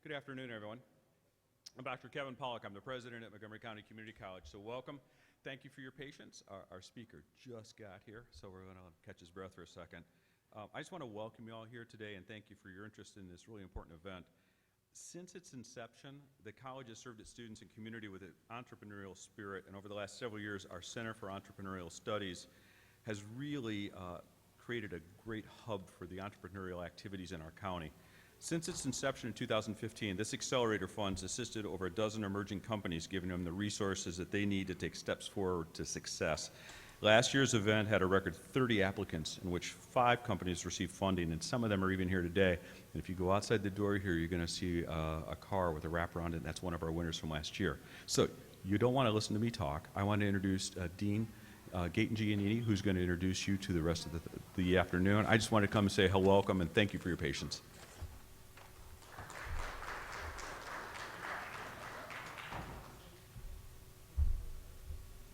Good afternoon, everyone. I'm Dr. Kevin Pollack. I'm the president at Montgomery County Community College. So welcome. Thank you for your patience. Our speaker just got here, so we're going to catch his breath for a second. I just want to welcome you all here today and thank you for your interest in this really important event. Since its inception, the college has served its students and community with an entrepreneurial spirit, and over the last several years, our Center for Entrepreneurial Studies has really created a great hub for the entrepreneurial activities in our county. Since its inception in 2015, this Accelerator Fund's assisted over a dozen emerging companies, giving them the resources that they need to take steps forward to success. Last year's event had a record 30 applicants, in which 5 companies received funding, and some of them are even here today. And if you go outside the door here, you're going to see a car with a wraparound, and that's one of our winners from last year. So you don't want to listen to me talk. I want to introduce Dean Gayton Giannini, who's going to introduce you to the rest of the afternoon. I just want to come and say hello, welcome, and thank you for your patience.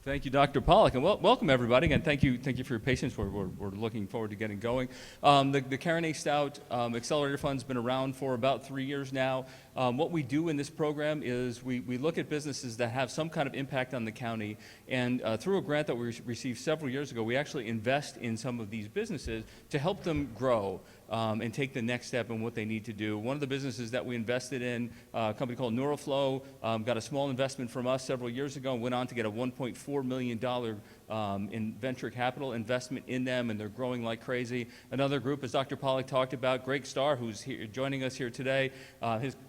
Thank you, Dr. Pollack, and welcome everybody. Again, thank you for your patience. We're looking forward to getting going. The Karen A. Stout Accelerator Fund's been around for about 3 years now. What we do in this program is we look at businesses that have some kind of impact on the county, and through a grant that we received several years ago, we actually invest in some of these businesses to help them grow and take the next step in what they need to do. One of the businesses that we invested in, a company called Neuroflow, got a small investment from us several years ago and went on to get a $1.4 million in venture capital investment in them, and they're growing like crazy. Another group, as Dr. Pollack talked about, Greg Starr, who's here, joining us here today,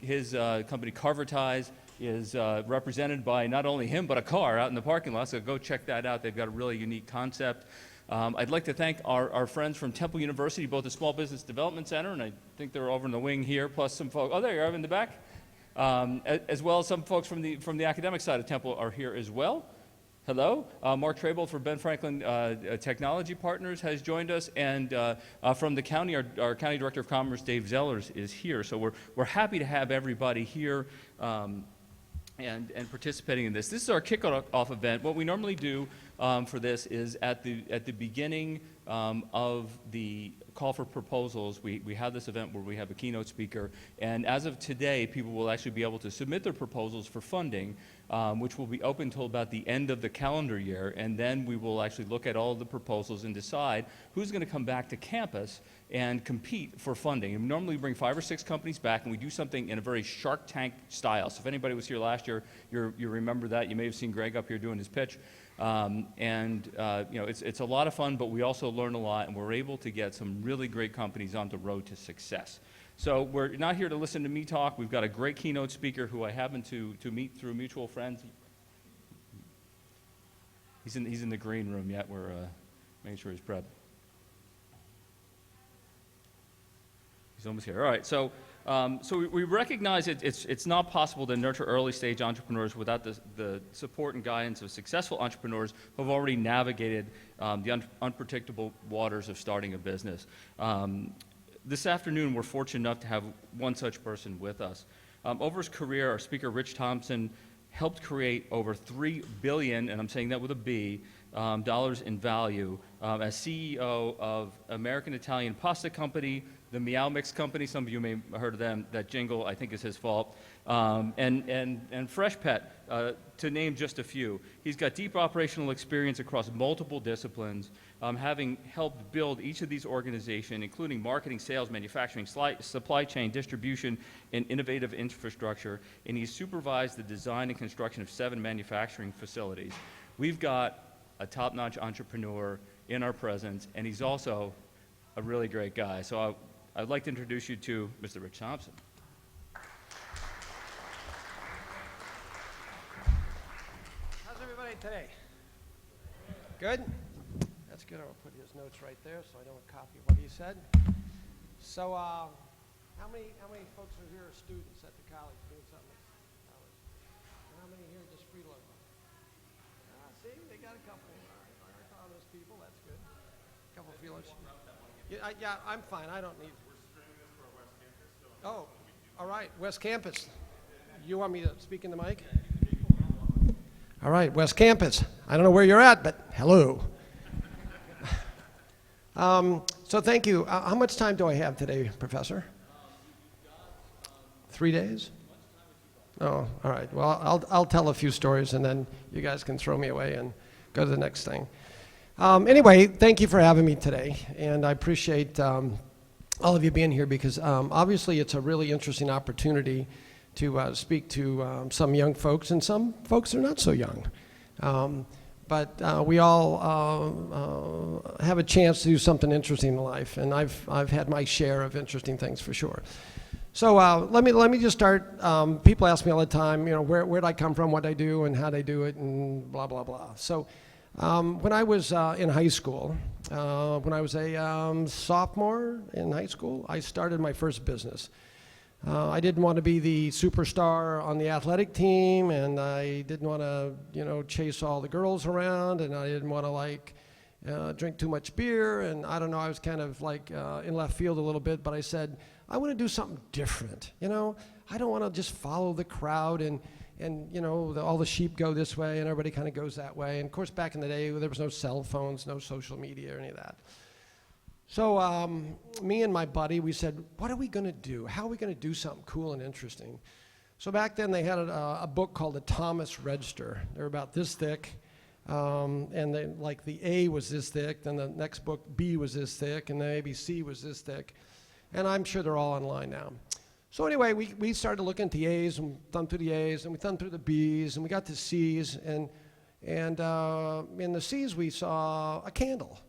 his company Carvertise is represented by not only him but a car out in the parking lot, so go check that out. They've got a really unique concept. I'd like to thank our friends from Temple University, both the Small Business Development Center, and I think they're over in the wing here, plus some folks, oh, there you are in the back, as well as some folks from the academic side of Temple are here as well. Hello, Mark Trable for Ben Franklin Technology Partners has joined us, and from the county, our County Director of Commerce, Dave Zellers, is here. So we're happy to have everybody here and participating in this. This is our kickoff event. What we normally do for this is at the beginning of the call for proposals, we have this event where we have a keynote speaker, and as of today, people will actually be able to submit their proposals for funding, which will be open until about the end of the calendar year, and then we will actually look at all of the proposals and decide who's going to come back to campus and compete for funding. And normally we bring 5 or 6 companies back, and we do something in a very Shark Tank style. So if anybody was here last year, you remember that. You may have seen Greg up here doing his pitch. You know, it's a lot of fun, but we also learn a lot, and we're able to get some really great companies on the road to success. So we're not here to listen to me talk. We've got a great keynote speaker who I happen to meet through mutual friends. He's in the green room yet. We're making sure he's prepped. He's almost here. All right. So we recognize it's not possible to nurture early-stage entrepreneurs without the support and guidance of successful entrepreneurs who have already navigated the unpredictable waters of starting a business. This afternoon, we're fortunate enough to have one such person with us. Over his career, our speaker, Rich Thompson, helped create over $3 billion, and I'm saying that with a B, dollars in value as CEO of American Italian Pasta Company, the Meow Mix Company, some of you may have heard of them, that jingle I think is his fault, and Fresh Pet, to name just a few. He's got deep operational experience across multiple disciplines, having helped build each of these organizations, including marketing, sales, manufacturing, supply chain, distribution, and innovative infrastructure, and he's supervised the design and construction of 7 manufacturing facilities. We've got a top-notch entrepreneur in our presence, and he's also a really great guy. So I'd like to introduce you to Mr. Rich Thompson. How's everybody today? Good? That's good. I'll put his notes right there so I don't copy what he said. So how many folks are here as students at the college doing something at college? And how many here just freeloading? See, they got a couple. All right, honest people, that's good. A couple freeloads. Yeah, I'm fine. I don't need. We're streaming this for West Campus. So oh, all right, West Campus. You want me to speak in the mic? All right, West Campus. I don't know where you're at, but hello. So thank you. How much time do I have today, Professor? 3 3 days? Oh, all right. Well, I'll tell a few stories, and then you guys can throw me away and go to the next thing. Anyway, thank you for having me today, and I appreciate all of you being here because obviously it's a really interesting opportunity to speak to some young folks, and some folks are not so young. But we all have a chance to do something interesting in life, and I've had my share of interesting things for sure. So let me just start. People ask me all the time, you know, where'd I come from, what I do, and how'd I do it, and blah blah blah. So when I was in high school, when I was a sophomore in high school, I started my first business. I didn't want to be the superstar on the athletic team, and I didn't want to, you know, chase all the girls around, and I didn't want to like drink too much beer, and I don't know, I was kind of like in left field a little bit, but I said, I want to do something different, you know? I don't want to just follow the crowd and you know, all the sheep go this way and everybody kind of goes that way. And of course, back in the day, there was no cell phones, no social media or any of that. So me and my buddy, we said, what are we going to do? How are we going to do something cool and interesting? So back then, they had a book called the Thomas Register. They're about this thick. And they, like the A was this thick, then the next book, B was this thick, and the ABC was this thick. And I'm sure they're all online now. So anyway, we started looking at the A's, and thumbed through the A's, and we thumbed through the B's, and we got to C's, and in the C's we saw a candle.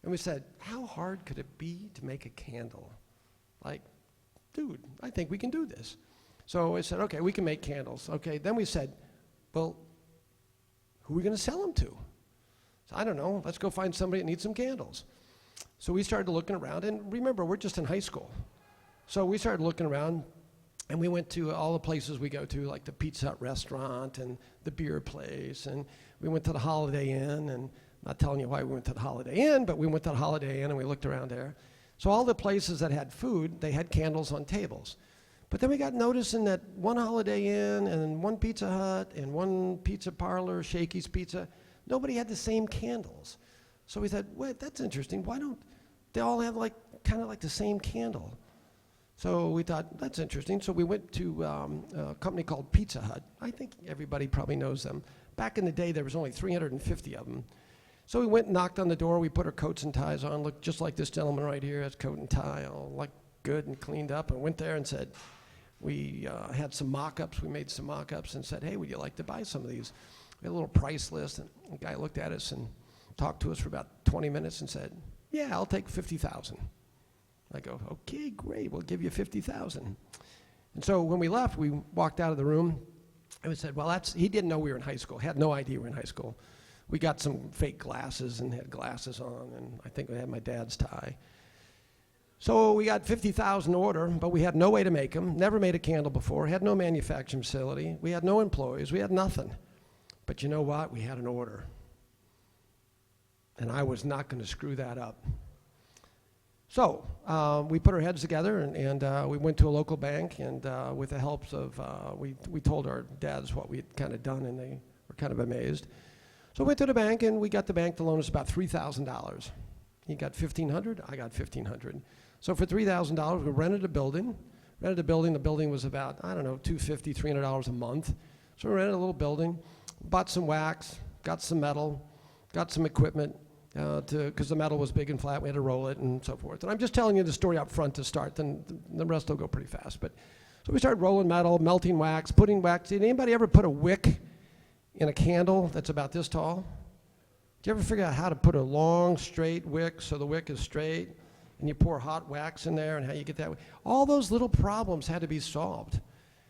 And we said, how hard could it be to make a candle? Like, dude, I think we can do this. So we said, okay, we can make candles. Okay, then we said, well, who are we going to sell them to? So I don't know, let's go find somebody that needs some candles. So we started looking around, and remember, we're just in high school. So we started looking around, and we went to all the places we go to, like the Pizza Hut restaurant and the beer place, and we went to the Holiday Inn, and I'm not telling you why we went to the Holiday Inn, but we went to the Holiday Inn and we looked around there. So all the places that had food, they had candles on tables. But then we got noticing that one Holiday Inn and one Pizza Hut and one pizza parlor, Shakey's Pizza, nobody had the same candles. So we said, wait, that's interesting. Why don't they all have like kind of like the same candle? So we thought, that's interesting. So we went to a company called Pizza Hut. I think everybody probably knows them. Back in the day, there was only 350 of them. So we went and knocked on the door. We put our coats and ties on, looked just like this gentleman right here, has coat and tie, all like good and cleaned up, and went there and said, we had some mock-ups. We made some mock-ups and said, hey, would you like to buy some of these? We had a little price list, and the guy looked at us and talked to us for about 20 minutes and said, yeah, I'll take $50,000. I go, okay, great, we'll give you $50,000. And so when we left, we walked out of the room, and we said, well, he didn't know we were in high school, had no idea we were in high school. We got some fake glasses and had glasses on, and I think we had my dad's tie. So we got 50,000 order, but we had no way to make them, never made a candle before, had no manufacturing facility, we had no employees, we had nothing. But you know what? We had an order. And I was not going to screw that up. So we put our heads together, and we went to a local bank, and with the help of, we told our dads what we had kind of done, and they were kind of amazed. So we went to the bank, and we got the bank to loan us about $3,000. He got $1,500, I got $1,500. So for $3,000, we rented a building. The building was about, I don't know, $250, $300 a month. So we rented a little building, bought some wax, got some metal, got some equipment, because the metal was big and flat, we had to roll it and so forth. And I'm just telling you the story up front to start, then the rest will go pretty fast. But so we started rolling metal, melting wax, putting wax. Did anybody ever put a wick in a candle that's about this tall? Do you ever figure out how to put a long, straight wick so the wick is straight, and you pour hot wax in there, and how you get that? All those little problems had to be solved.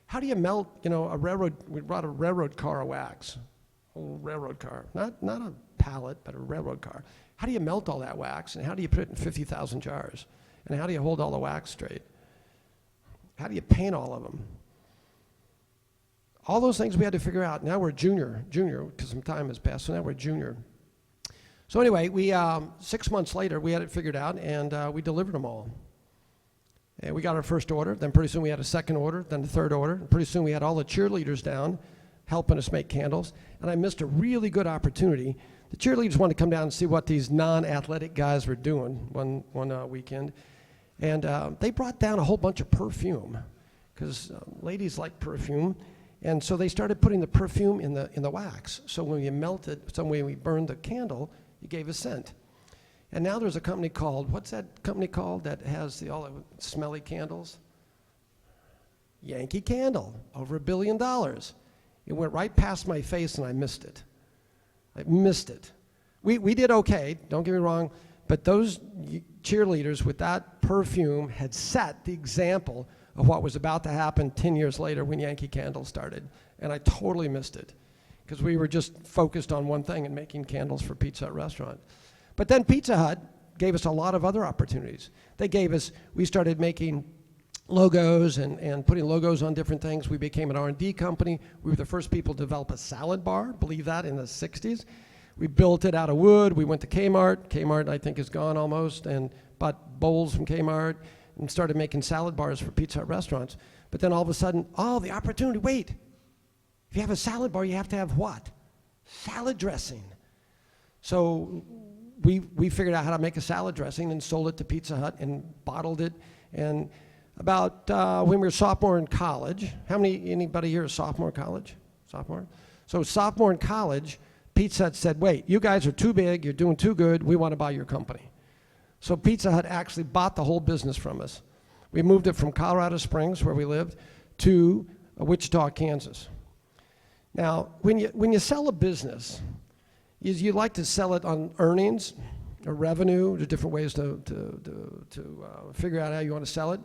How do you melt, you know, we brought a railroad car of wax, a railroad car, not a pallet, but a railroad car. How do you melt all that wax, and how do you put it in 50,000 jars? And how do you hold all the wax straight? How do you paint all of them? All those things we had to figure out. Now we're junior, because some time has passed, so now we're junior. So anyway, we 6 months later, we had it figured out, and we delivered them all. And we got our first order, then pretty soon we had a second order, then the third order, and pretty soon we had all the cheerleaders down helping us make candles, and I missed a really good opportunity. The cheerleaders wanted to come down and see what these non-athletic guys were doing one weekend, and they brought down a whole bunch of perfume, because ladies like perfume. And so they started putting the perfume in the wax. So when you melted, when we burned the candle, it gave a scent. And now there's a company called, what's that company called that has all the smelly candles? Yankee Candle, over $1 billion. It went right past my face and I missed it. I missed it. We did okay, don't get me wrong, but those cheerleaders with that perfume had set the example of what was about to happen 10 years later when Yankee Candle started. And I totally missed it because we were just focused on one thing and making candles for Pizza Hut restaurant. But then Pizza Hut gave us a lot of other opportunities. We started making logos and putting logos on different things. We became an R&D company. We were the first people to develop a salad bar, believe that, in the 60s. We built it out of wood. We went to Kmart. Kmart, I think, is gone almost, and bought bowls from Kmart and started making salad bars for Pizza Hut restaurants. But then all of a sudden, the opportunity, wait. If you have a salad bar, you have to have what? Salad dressing. So we figured out how to make a salad dressing and sold it to Pizza Hut and bottled it. And about when we were sophomore in college, anybody here is sophomore in college? Sophomore? So sophomore in college, Pizza Hut said, wait, you guys are too big, you're doing too good, we want to buy your company. So Pizza Hut actually bought the whole business from us. We moved it from Colorado Springs, where we lived, to Wichita, Kansas. Now, when you sell a business, you like to sell it on earnings or revenue. There's different ways to figure out how you want to sell it.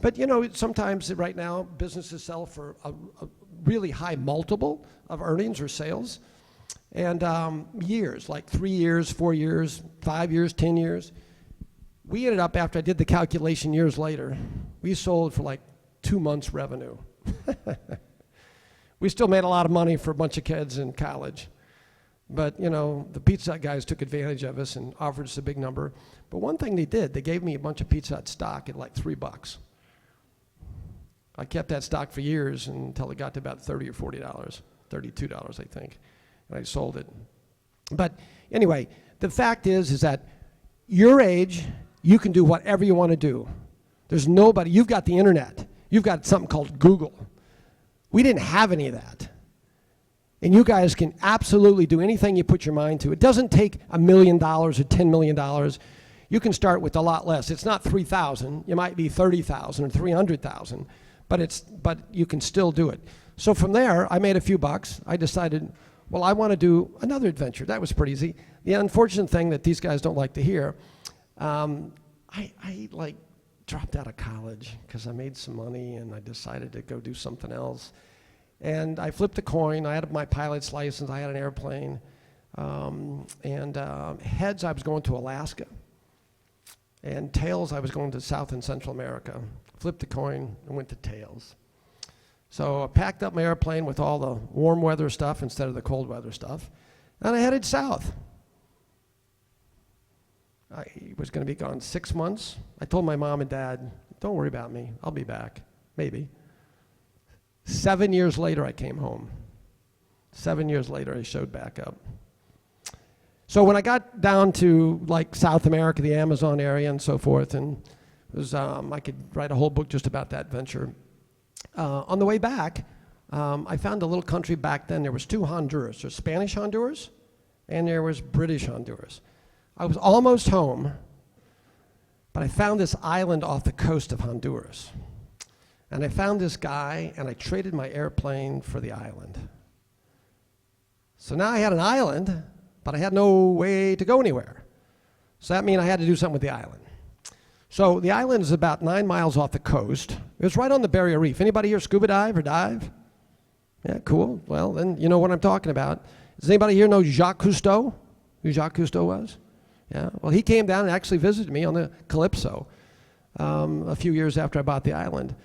But sometimes right now businesses sell for a really high multiple of earnings or sales. And years, like 3 years, 4 years, 5 years, 10 years. We ended up, after I did the calculation years later, we sold for like 2 months' revenue. We still made a lot of money for a bunch of kids in college. But, the Pizza Hut guys took advantage of us and offered us a big number. But one thing they did, they gave me a bunch of Pizza Hut stock at like $3. I kept that stock for years until it got to about $30 or $40, $32, I think. And I sold it. But anyway, the fact is that your age, you can do whatever you want to do. There's nobody, you've got the internet. You've got something called Google. We didn't have any of that. And you guys can absolutely do anything you put your mind to. It doesn't take $1 million or $10 million. You can start with a lot less. It's not 3,000. It might be 30,000 or 300,000, but you can still do it. So from there, I made a few bucks. I decided, well, I want to do another adventure. That was pretty easy. The unfortunate thing that these guys don't like to hear, I dropped out of college because I made some money and I decided to go do something else. And I flipped a coin. I had my pilot's license. I had an airplane. Heads, I was going to Alaska. And tails, I was going to South and Central America. Flipped a coin and went to tails. So I packed up my airplane with all the warm weather stuff instead of the cold weather stuff. And I headed south. I was going to be gone 6 months. I told my mom and dad, don't worry about me. I'll be back. Maybe. 7 years later, I came home. 7 years later, I showed back up. So when I got down to like South America, the Amazon area and so forth, and it was, I could write a whole book just about that venture. On the way back, I found a little country back then. There was two Honduras. There's Spanish Honduras, and there was British Honduras. I was almost home, but I found this island off the coast of Honduras. And I found this guy, and I traded my airplane for the island. So now I had an island, but I had no way to go anywhere. So that meant I had to do something with the island. So the island is about 9 miles off the coast. It was right on the barrier reef. Anybody here scuba dive or dive? Yeah, cool. Well, then you know what I'm talking about. Does anybody here know Jacques Cousteau? Who Jacques Cousteau was? Yeah. Well, he came down and actually visited me on the Calypso a few years after I bought the island.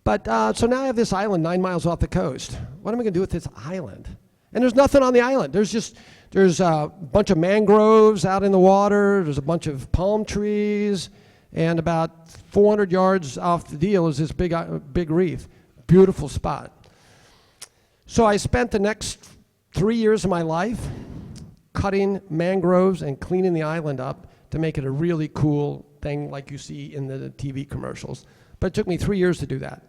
But so now I have this island 9 miles off the coast. What am I going to do with this island? And there's nothing on the island. There's a bunch of mangroves out in the water. There's a bunch of palm trees. And about 400 yards off the deal is this big reef. Beautiful spot. So I spent the next 3 years of my life cutting mangroves and cleaning the island up to make it a really cool thing like you see in the TV commercials. But it took me 3 years to do that.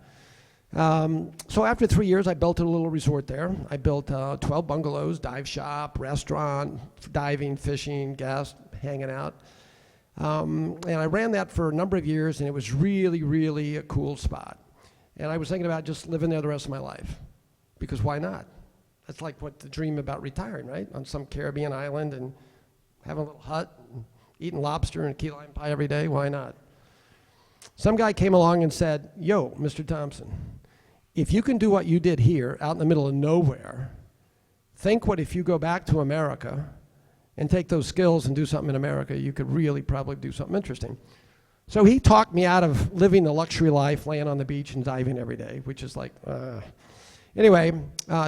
So after 3 years, I built a little resort there. I built 12 bungalows, dive shop, restaurant, diving, fishing, guest, hanging out. And I ran that for a number of years, and it was really, really a cool spot. And I was thinking about just living there the rest of my life, because why not? That's like what the dream about retiring, right? On some Caribbean island and having a little hut, and eating lobster and key lime pie every day, why not? Some guy came along and said, yo, Mr. Thompson, if you can do what you did here out in the middle of nowhere, think what if you go back to America and take those skills and do something in America, you could really probably do something interesting. So he talked me out of living the luxury life, laying on the beach and diving every day, which is like, Anyway,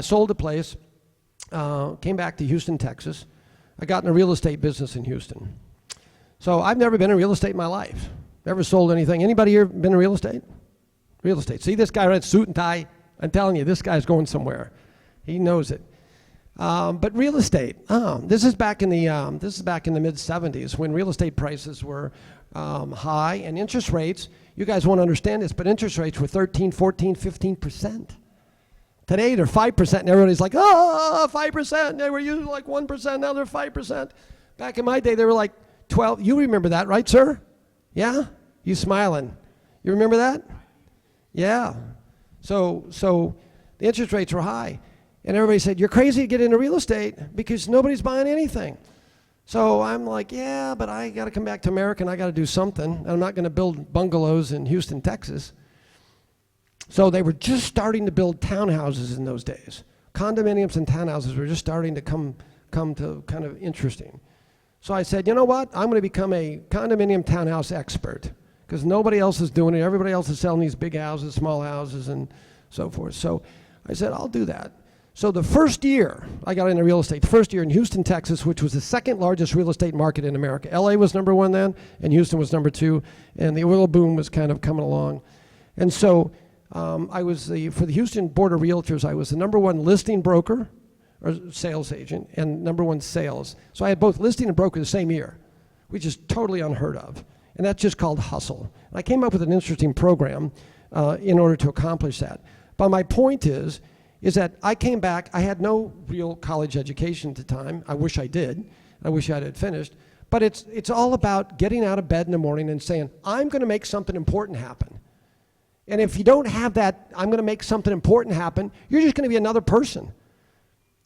sold the place, came back to Houston, Texas. I got in the real estate business in Houston. So I've never been in real estate in my life. Never sold anything. Anybody here been in real estate? Real estate. See this guy right, suit and tie? I'm telling you, this guy's going somewhere. He knows it. But real estate. This is back in the mid '70s when real estate prices were high and interest rates. You guys won't understand this, but interest rates were 13, 14, 15%. Today they're 5%, and everybody's like, 5%. They were usually like 1%. Now they're 5%. Back in my day, they were like 12. You remember that, right, sir? Yeah? You smiling. You remember that? Yeah. So the interest rates were high. And everybody said, you're crazy to get into real estate because nobody's buying anything. So I'm like, yeah, but I got to come back to America and I got to do something. I'm not going to build bungalows in Houston, Texas. So they were just starting to build townhouses in those days. Condominiums and townhouses were just starting to come to kind of interesting. So I said, you know what? I'm going to become a condominium townhouse expert because nobody else is doing it. Everybody else is selling these big houses, small houses, and so forth. So I said, I'll do that. So the first year I got into real estate, the first year in Houston, Texas, which was the second largest real estate market in America. LA was number one then, and Houston was number two, and the oil boom was kind of coming along. And so I was for the Houston Board of Realtors, I was the number one listing broker, or sales agent, and number one sales. So I had both listing and broker the same year, which is totally unheard of. And that's just called hustle. And I came up with an interesting program in order to accomplish that. But my point is that I came back, I had no real college education at the time. I wish I did. I wish I had finished. But it's all about getting out of bed in the morning and saying, I'm going to make something important happen. And if you don't have that, I'm going to make something important happen, you're just going to be another person,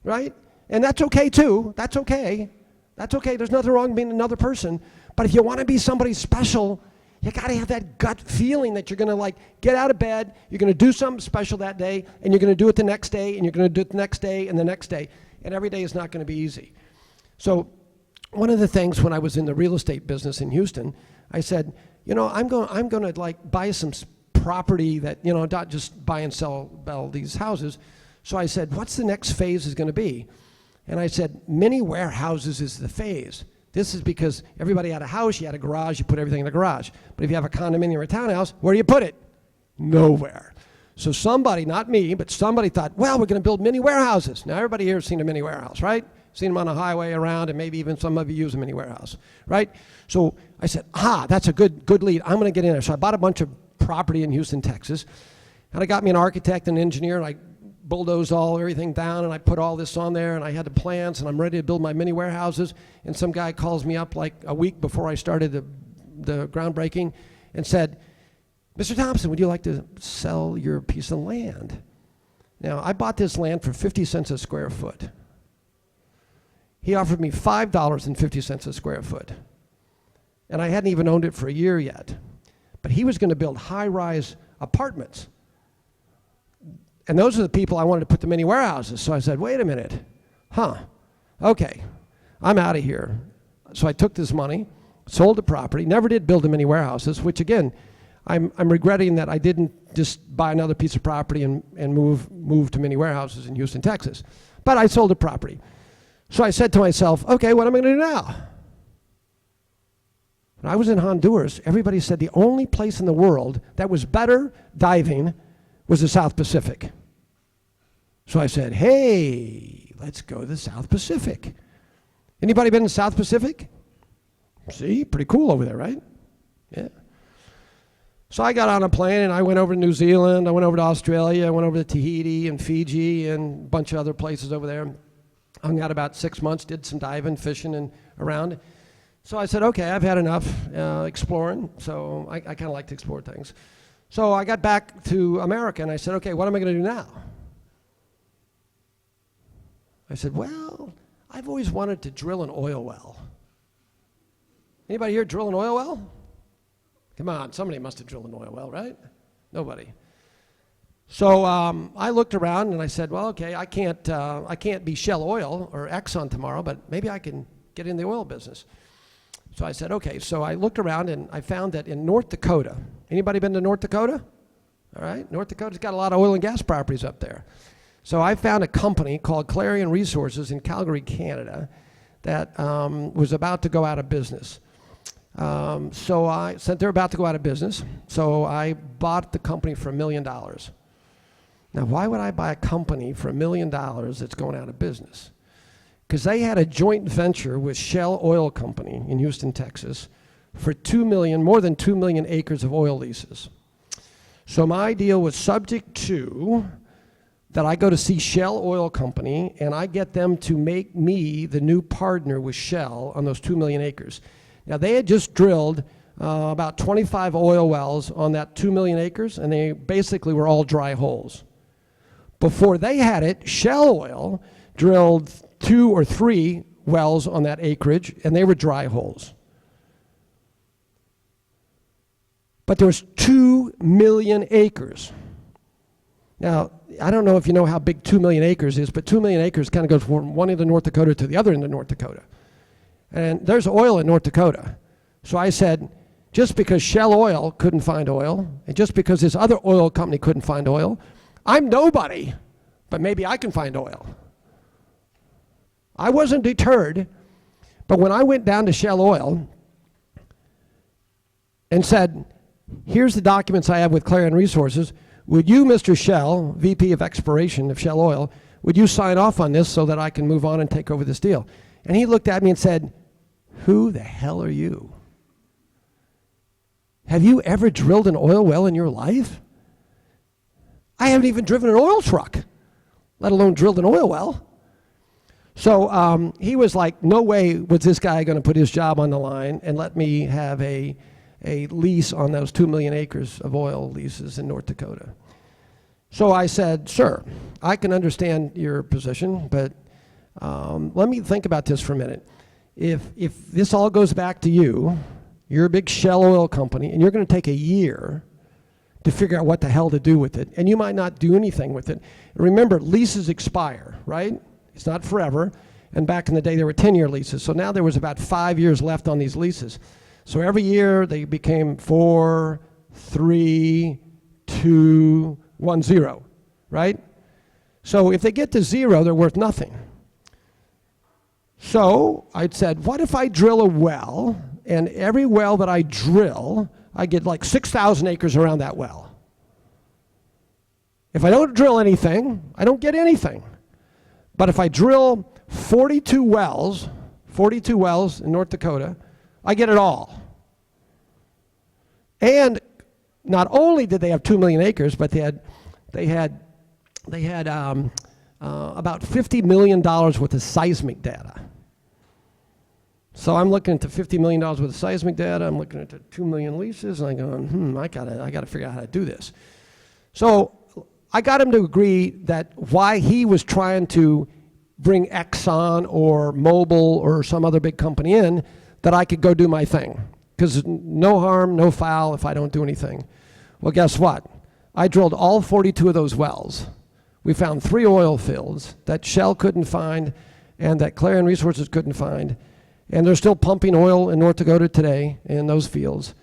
right? And that's okay too. That's okay. That's okay. There's nothing wrong with being another person. But if you want to be somebody special, you got to have that gut feeling that you're going to like get out of bed, you're going to do something special that day, and you're going to do it the next day, and you're going to do it the next day, and the next day. And every day is not going to be easy. So one of the things when I was in the real estate business in Houston, I said, you know, I'm going to like buy some property that, you know, not just buy and sell these houses. So I said, what's the next phase is going to be? And I said, mini warehouses is the phase. This is because everybody had a house, you had a garage, you put everything in the garage. But if you have a condominium or a townhouse, where do you put it? Nowhere. So somebody, not me, but somebody thought, well, we're going to build mini warehouses. Now everybody here has seen a mini warehouse, right? Seen them on a highway around, and maybe even some of you use a mini warehouse, right? So I said, that's a good lead. I'm going to get in there. So I bought a bunch of property in Houston, Texas, and I got me an architect and an engineer, and I bulldozed everything down, and I put all this on there, and I had the plans, and I'm ready to build my mini warehouses. And some guy calls me up like a week before I started the groundbreaking and said, Mr. Thompson, would you like to sell your piece of land? Now, I bought this land for 50 cents a square foot. He offered me $5.50 a square foot. And I hadn't even owned it for a year yet. But he was going to build high-rise apartments. And those are the people I wanted to put the mini warehouses. So I said, wait a minute. Okay, I'm out of here. So I took this money, sold the property, never did build the mini warehouses, which again, I'm regretting that I didn't just buy another piece of property and move to mini warehouses in Houston, Texas. But I sold the property. So I said to myself, okay, what am I going to do now? When I was in Honduras, everybody said the only place in the world that was better diving was the South Pacific. So I said, hey, let's go to the South Pacific. Anybody been in the South Pacific? See, pretty cool over there, right? Yeah. So I got on a plane and I went over to New Zealand, I went over to Australia, I went over to Tahiti and Fiji and a bunch of other places over there. Hung out about 6 months, did some diving, fishing, and around. So I said, okay, I've had enough exploring, so I kind of like to explore things. So I got back to America and I said, okay, what am I going to do now? I said, well, I've always wanted to drill an oil well. Anybody here drill an oil well? Come on, somebody must have drilled an oil well, right? Nobody. So I looked around and I said, well, okay, I can't be Shell Oil or Exxon tomorrow, but maybe I can get in the oil business. So I said, okay. So I looked around and I found that in North Dakota, anybody been to North Dakota? All right, North Dakota's got a lot of oil and gas properties up there. So I found a company called Clarion Resources in Calgary, Canada, that was about to go out of business. So I said they're about to go out of business. So I bought the company for $1 million. Now, why would I buy a company for $1 million that's going out of business? Because they had a joint venture with Shell Oil Company in Houston, Texas, for more than 2 million acres of oil leases. So my deal was subject to that I go to see Shell Oil Company and I get them to make me the new partner with Shell on those 2 million acres. Now, they had just drilled about 25 oil wells on that 2 million acres, and they basically were all dry holes. Before they had it, Shell Oil drilled 2 or 3 wells on that acreage, and they were dry holes. But there was 2 million acres. Now, I don't know if you know how big 2 million acres is, but 2 million acres kind of goes from one end of North Dakota to the other end of North Dakota. And there's oil in North Dakota. So I said, just because Shell Oil couldn't find oil, and just because this other oil company couldn't find oil, I'm nobody, but maybe I can find oil. I wasn't deterred, but when I went down to Shell Oil and said, here's the documents I have with Clarion Resources, would you, Mr. Shell, VP of Exploration of Shell Oil, would you sign off on this so that I can move on and take over this deal? And he looked at me and said, who the hell are you? Have you ever drilled an oil well in your life? I haven't even driven an oil truck, let alone drilled an oil well. So he was like, no way was this guy going to put his job on the line and let me have a lease on those 2 million acres of oil leases in North Dakota. So I said, sir, I can understand your position, but let me think about this for a minute. If this all goes back to you, you're a big Shell Oil company, and you're going to take a year to figure out what the hell to do with it, and you might not do anything with it. Remember, leases expire, right? It's not forever, and back in the day there were 10-year leases, so now there was about 5 years left on these leases. So every year they became 4, 3, 2, 1, 0, right? So if they get to 0, they're worth nothing. So I said, what if I drill a well, and every well that I drill, I get like 6,000 acres around that well. If I don't drill anything, I don't get anything. But if I drill 42 wells in North Dakota, I get it all. And not only did they have 2 million acres, but they had about $50 million worth of seismic data. So I'm looking at the $50 million worth of seismic data. I'm looking at the 2 million leases, and I'm going, I gotta figure out how to do this. So I got him to agree that why he was trying to bring Exxon or Mobil or some other big company in, that I could go do my thing. Because no harm, no foul if I don't do anything. Well, guess what? I drilled all 42 of those wells. We found 3 oil fields that Shell couldn't find and that Clarion Resources couldn't find. And they're still pumping oil in North Dakota today in those fields.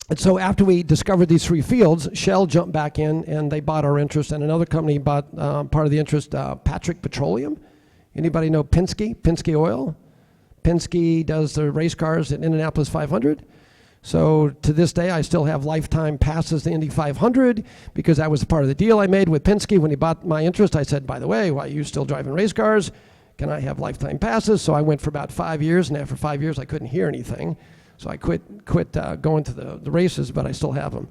And so after we discovered these 3 fields, Shell jumped back in and they bought our interest, and another company bought part of the interest, Patrick Petroleum. Anybody know Penske? Penske Oil? Penske does the race cars at Indianapolis 500. So to this day, I still have lifetime passes to Indy 500 because that was part of the deal I made with Penske. When he bought my interest, I said, by the way, why are you still driving race cars? Can I have lifetime passes? So I went for about 5 years, and after 5 years, I couldn't hear anything. So I quit going to the races, but I still have them.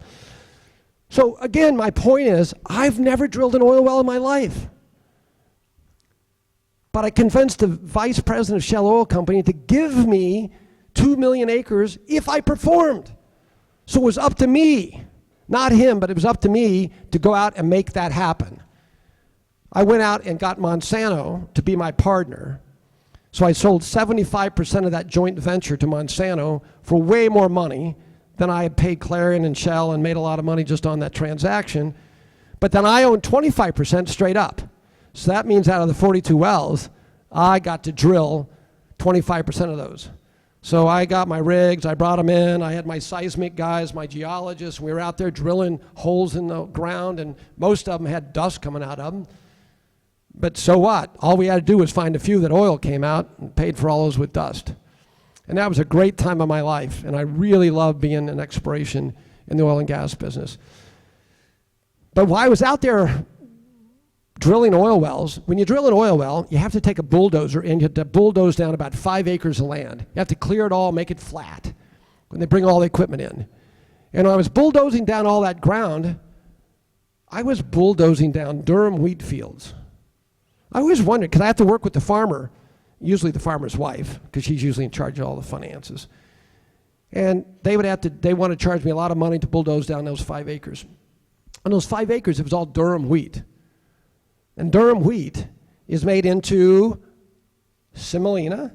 So again, my point is, I've never drilled an oil well in my life. But I convinced the vice president of Shell Oil Company to give me 2 million acres if I performed. So it was up to me, not him, but it was up to me to go out and make that happen. I went out and got Monsanto to be my partner. So I sold 75% of that joint venture to Monsanto for way more money than I had paid Clarion and Shell, and made a lot of money just on that transaction. But then I owned 25% straight up. So that means out of the 42 wells, I got to drill 25% of those. So I got my rigs, I brought them in, I had my seismic guys, my geologists, we were out there drilling holes in the ground, and most of them had dust coming out of them. But so what? All we had to do was find a few that oil came out and paid for all those with dust. And that was a great time of my life, and I really loved being in exploration in the oil and gas business. But while I was out there drilling oil wells, when you drill an oil well, you have to take a bulldozer and you have to bulldoze down about 5 acres of land. You have to clear it all, make it flat when they bring all the equipment in. And when I was bulldozing down all that ground, I was bulldozing down Durham wheat fields. I always wondered, because I have to work with the farmer, usually the farmer's wife, because she's usually in charge of all the finances. And they want to charge me a lot of money to bulldoze down those 5 acres. On those 5 acres, it was all Durham wheat. And Durham wheat is made into semolina.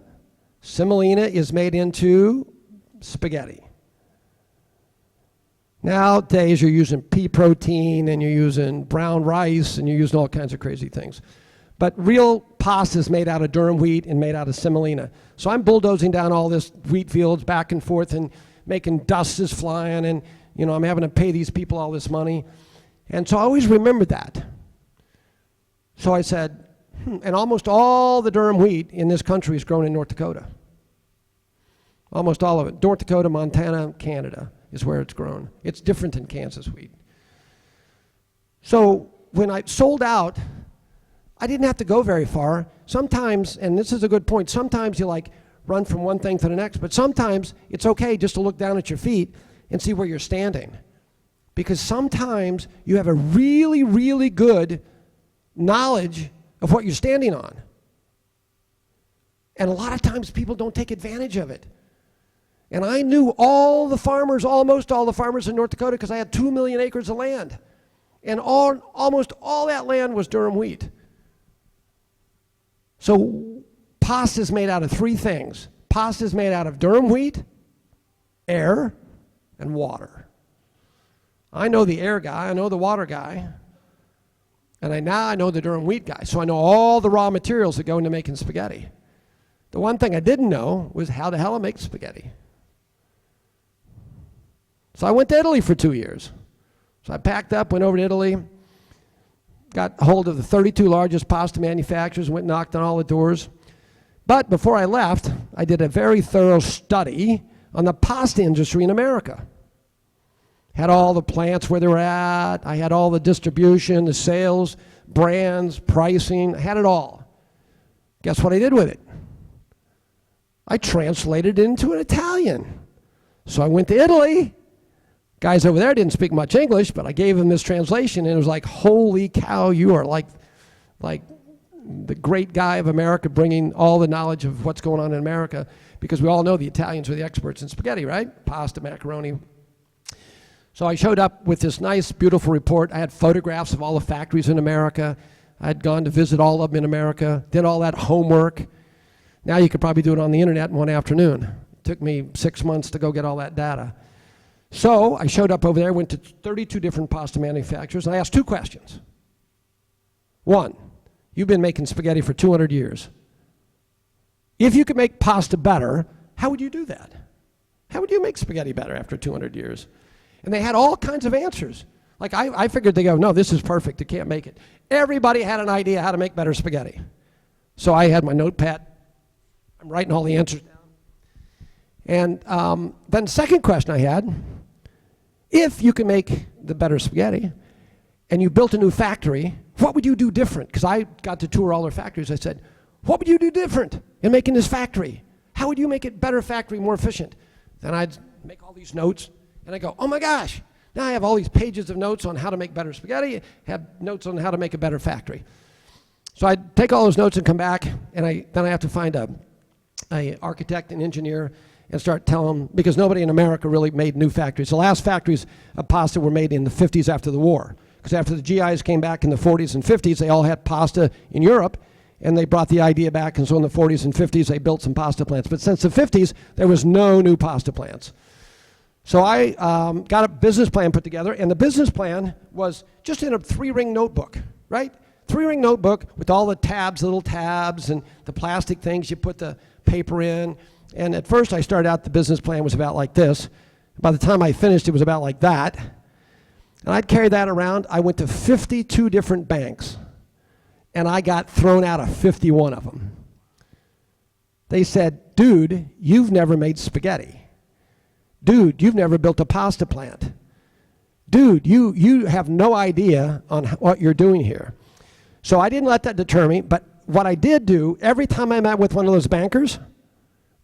Semolina is made into spaghetti. Nowadays, you're using pea protein, and you're using brown rice, and you're using all kinds of crazy things. But real pasta is made out of Durham wheat and made out of semolina. So I'm bulldozing down all this wheat fields back and forth and making dust is flying, and I'm having to pay these people all this money. And so I always remembered that. So I said, and almost all the Durham wheat in this country is grown in North Dakota. Almost all of it. North Dakota, Montana, Canada is where it's grown. It's different than Kansas wheat. So when I sold out, I didn't have to go very far. Sometimes, and this is a good point, sometimes you run from one thing to the next, but sometimes it's okay just to look down at your feet and see where you're standing. Because sometimes you have a really, really good knowledge of what you're standing on. And a lot of times people don't take advantage of it. And I knew almost all the farmers in North Dakota, because I had 2 million acres of land. And almost all that land was Durham wheat. So pasta is made out of 3 things. Pasta is made out of Durham wheat, air, and water. I know the air guy, I know the water guy, and now I know the Durham wheat guy. So I know all the raw materials that go into making spaghetti. The one thing I didn't know was how the hell I make spaghetti. So I went to Italy for 2 years. So I packed up, went over to Italy, got hold of the 32 largest pasta manufacturers, went and knocked on all the doors. But before I left, I did a very thorough study on the pasta industry in America. Had all the plants where they were at, I had all the distribution, the sales, brands, pricing, I had it all. Guess what I did with it? I translated it into an Italian. So I went to Italy. Guys over there didn't speak much English, but I gave them this translation, and it was like, holy cow, you are like the great guy of America, bringing all the knowledge of what's going on in America, because we all know the Italians are the experts in spaghetti, right? Pasta, macaroni. So I showed up with this nice, beautiful report. I had photographs of all the factories in America. I had gone to visit all of them in America, did all that homework. Now you could probably do it on the internet in one afternoon. It took me 6 months to go get all that data. So I showed up over there, went to 32 different pasta manufacturers, and I asked 2 questions. 1, you've been making spaghetti for 200 years. If you could make pasta better, how would you do that? How would you make spaghetti better after 200 years? And they had all kinds of answers. Like I figured they go, no, this is perfect, you can't make it. Everybody had an idea how to make better spaghetti. So I had my notepad, I'm writing all the answers down. And then the second question I had, if you can make the better spaghetti and you built a new factory, what would you do different? Because I got to tour all their factories. I said, what would you do different in making this factory? How would you make it better factory, more efficient? Then I'd make all these notes, and I go, oh my gosh, now I have all these pages of notes on how to make better spaghetti, have notes on how to make a better factory. So I'd take all those notes and come back, and then I have to find a architect and engineer and start telling them, because nobody in America really made new factories. The last factories of pasta were made in the 50s after the war. Because after the GIs came back in the 40s and 50s, they all had pasta in Europe, and they brought the idea back, and so in the 40s and 50s, they built some pasta plants. But since the 50s, there was no new pasta plants. So I got a business plan put together, and the business plan was just in a 3-ring notebook, right? 3-ring notebook with all the tabs, little tabs, and the plastic things you put the paper in. And at first, I started out, the business plan was about like this. By the time I finished, it was about like that. And I'd carry that around. I went to 52 different banks, and I got thrown out of 51 of them. They said, dude, you've never made spaghetti. Dude, you've never built a pasta plant. Dude, you have no idea on what you're doing here. So I didn't let that deter me, but what I did do, every time I met with one of those bankers,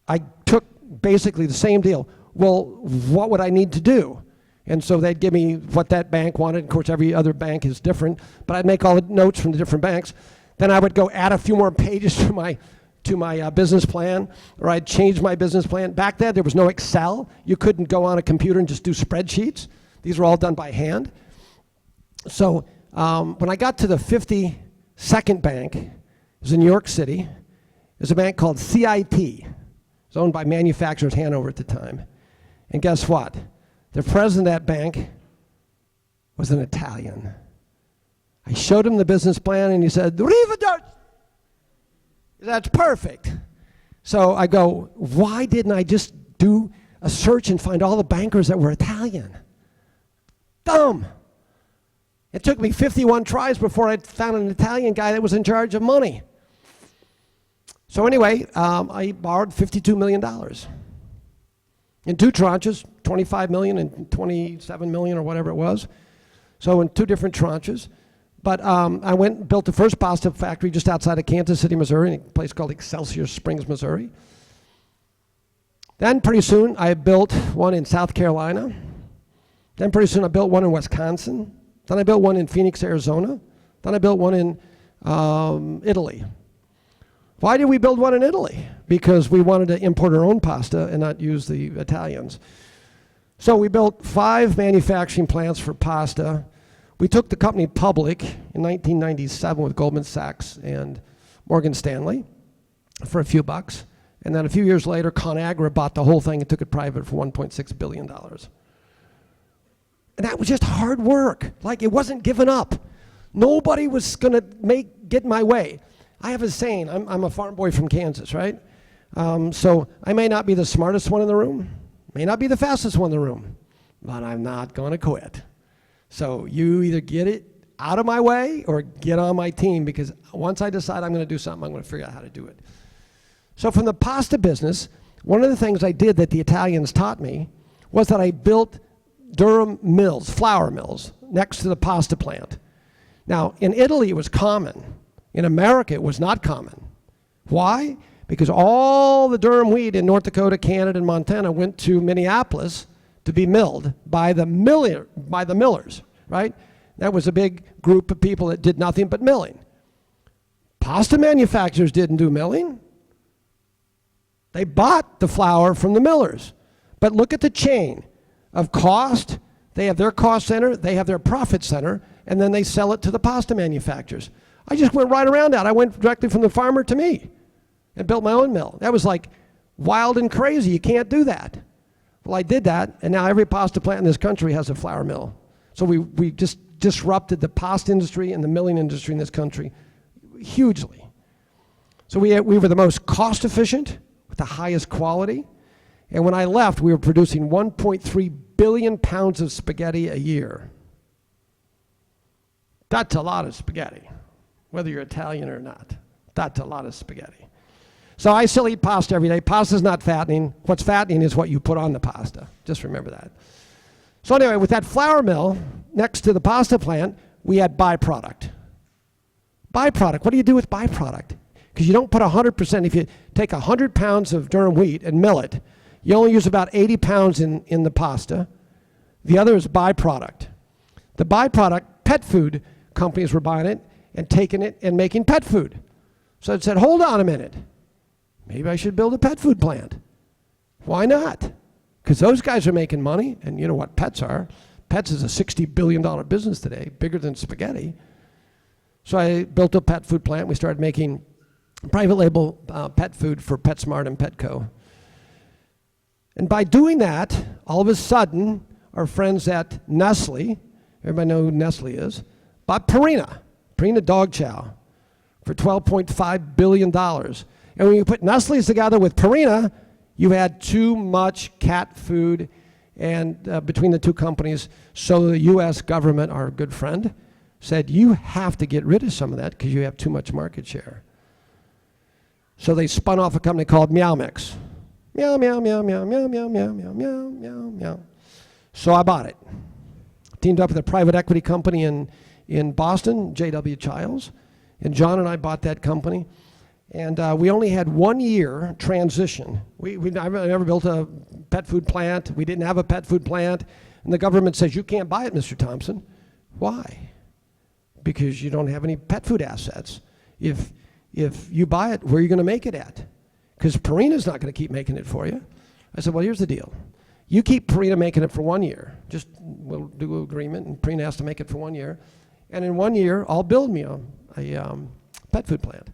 I took basically the same deal. Well, what would I need to do? And so they'd give me what that bank wanted. Of course, every other bank is different, but I'd make all the notes from the different banks. Then I would go add a few more pages to my business plan, or I'd change my business plan. Back then, there was no Excel. You couldn't go on a computer and just do spreadsheets. These were all done by hand. So when I got to the 52nd bank, it was in New York City. There's a bank called CIT. It was owned by Manufacturers Hanover at the time. And guess what? The president of that bank was an Italian. I showed him the business plan, and he said, "Arrivederci." That's perfect. So I go, why didn't I just do a search and find all the bankers that were Italian? Dumb. It took me 51 tries before I found an Italian guy that was in charge of money. So anyway, I borrowed $52 million in 2 tranches, $25 million and $27 million or whatever it was. So in 2 different tranches. But I went and built the first pasta factory just outside of Kansas City, Missouri, in a place called Excelsior Springs, Missouri. Then pretty soon I built one in South Carolina. Then pretty soon I built one in Wisconsin. Then I built one in Phoenix, Arizona. Then I built one in Italy. Why did we build one in Italy? Because we wanted to import our own pasta and not use the Italians. So we built 5 manufacturing plants for pasta. We took the company public in 1997 with Goldman Sachs and Morgan Stanley for a few bucks. And then a few years later, ConAgra bought the whole thing and took it private for $1.6 billion. And that was just hard work. Like, it wasn't given up. Nobody was going to get in my way. I have a saying, I'm a farm boy from Kansas, right? So I may not be the smartest one in the room, may not be the fastest one in the room, but I'm not going to quit. So you either get it out of my way or get on my team, because once I decide I'm going to do something, I'm going to figure out how to do it. So from the pasta business, one of the things I did that the Italians taught me was that I built durum mills, flour mills, next to the pasta plant. Now, in Italy, it was common. In America, it was not common. Why? Because all the durum wheat in North Dakota, Canada, and Montana went to Minneapolis to be milled by the millers, right? That was a big group of people that did nothing but milling. Pasta manufacturers didn't do milling. They bought the flour from the millers. But look at the chain of cost. They have their cost center, they have their profit center, and then they sell it to the pasta manufacturers. I just went right around that. I went directly from the farmer to me and built my own mill. That was like wild and crazy. You can't do that. Well, I did that, and now every pasta plant in this country has a flour mill. So we just disrupted the pasta industry and the milling industry in this country hugely. So we were the most cost efficient with the highest quality. And when I left, we were producing 1.3 billion pounds of spaghetti a year. That's a lot of spaghetti, whether you're Italian or not. That's a lot of spaghetti. So I still eat pasta every day. Pasta's not fattening. What's fattening is what you put on the pasta. Just remember that. So anyway, with that flour mill next to the pasta plant, we had byproduct. Byproduct, what do you do with byproduct? Because you don't put 100%, if you take 100 pounds of durum wheat and mill it, You only use about 80 pounds in the pasta. The other is byproduct. The byproduct, pet food companies were buying it and taking it and making pet food. So it said, hold on a minute. Maybe I should build a pet food plant. Why not? Because those guys are making money, and you know what pets are. Pets is a $60 billion business today, bigger than spaghetti. So I built a pet food plant. We started making private label pet food for PetSmart and Petco. And by doing that, all of a sudden, our friends at Nestle, everybody know who Nestle is, bought Purina dog chow, for $12.5 billion. And when you put Nestle's together with Purina, you had too much cat food and between the two companies. So the U.S. government, our good friend, said, you have to get rid of some of that because you have too much market share. So they spun off a company called Meow Mix. Meow, meow, meow, meow, meow, meow, meow, meow, meow, meow, meow. So I bought it. Teamed up with a private equity company in Boston, J.W. Childs. And John and I bought that company. And we only had 1 year transition. I never built a pet food plant. We didn't have a pet food plant. And the government says, you can't buy it, Mr. Thompson. Why? Because you don't have any pet food assets. If you buy it, where are you going to make it at? Because Purina's not going to keep making it for you. I said, well, here's the deal. You keep Purina making it for 1 year. Just we'll do an agreement, and Purina has to make it for 1 year. And in 1 year, I'll build me a pet food plant.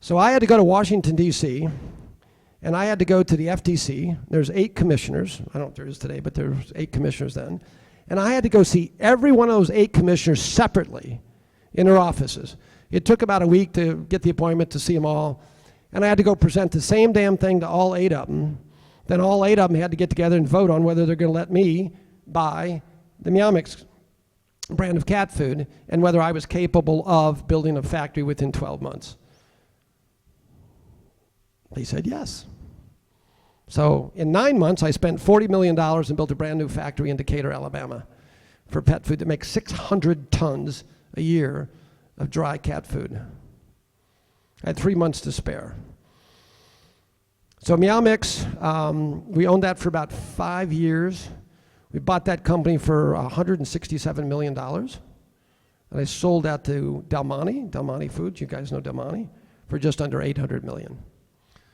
So I had to go to Washington, D.C., and I had to go to the FTC. There's 8 commissioners. I don't know if there is today, but there's 8 commissioners then. And I had to go see every one of those 8 commissioners separately in their offices. It took about a week to get the appointment to see them all. And I had to go present the same damn thing to all 8 of them. Then all 8 of them had to get together and vote on whether they're going to let me buy the Meow Mix brand of cat food and whether I was capable of building a factory within 12 months. They said yes. So in 9 months, I spent $40 million and built a brand new factory in Decatur, Alabama for pet food that makes 600 tons a year of dry cat food. I had 3 months to spare. So Meow Mix, we owned that for about 5 years. We bought that company for $167 million. And I sold that to Del Monte Foods, you guys know Del Monte, for just under $800 million.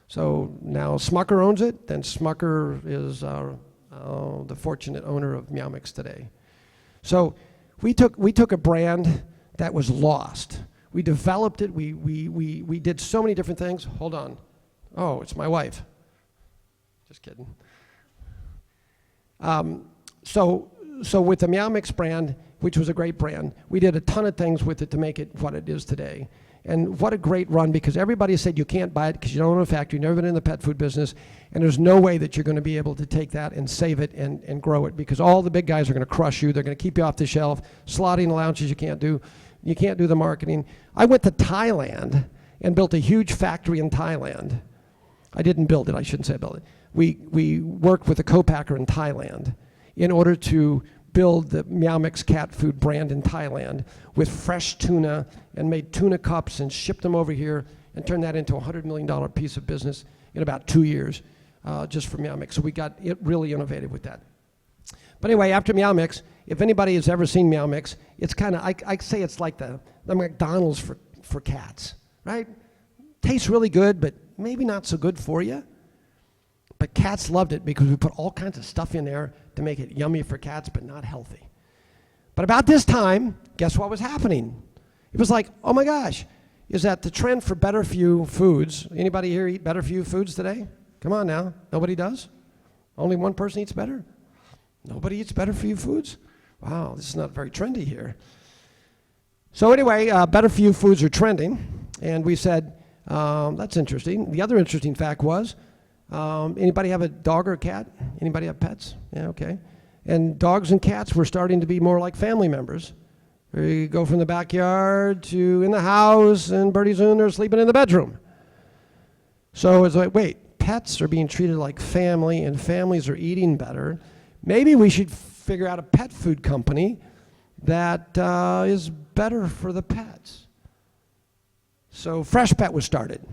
So now Smucker owns it, then Smucker is the fortunate owner of Meow Mix today. So we took a brand that was lost. We developed it, we did so many different things. Hold on. Oh, it's my wife. Just kidding. So with the Meow Mix brand, which was a great brand, we did a ton of things with it to make it what it is today. And what a great run, because everybody said you can't buy it because you don't own a factory, you've never been in the pet food business, and there's no way that you're going to be able to take that and save it and grow it, because all the big guys are going to crush you. They're going to keep you off the shelf. Slotting allowances you can't do. You can't do the marketing. I went to Thailand and built a huge factory in Thailand. I didn't build it. I shouldn't say I built it. We worked with a co-packer in Thailand in order to build the Meow Mix cat food brand in Thailand with fresh tuna, and made tuna cups and shipped them over here and turned that into a $100 million piece of business in about 2 years just for Meow Mix. So we got it really innovative with that. But anyway, after Meow Mix, if anybody has ever seen Meow Mix, it's kind of, I say it's like the McDonald's for cats, right? Tastes really good, but maybe not so good for you. But cats loved it because we put all kinds of stuff in there to make it yummy for cats, but not healthy. But about this time, guess what was happening? It was like, oh my gosh, is that the trend for better for you foods? Anybody here eat better for you foods today? Come on now, nobody does? Only one person eats better? Nobody eats better for you foods? Wow, this is not very trendy here. So anyway, better for you foods are trending, and we said, that's interesting. The other interesting fact was, anybody have a dog or a cat? Anybody have pets? Yeah, okay. And dogs and cats were starting to be more like family members. You go from the backyard to in the house, and pretty soon they're sleeping in the bedroom. So it's like, wait, pets are being treated like family, and families are eating better. Maybe we should figure out a pet food company that is better for the pets. So Fresh Pet was started.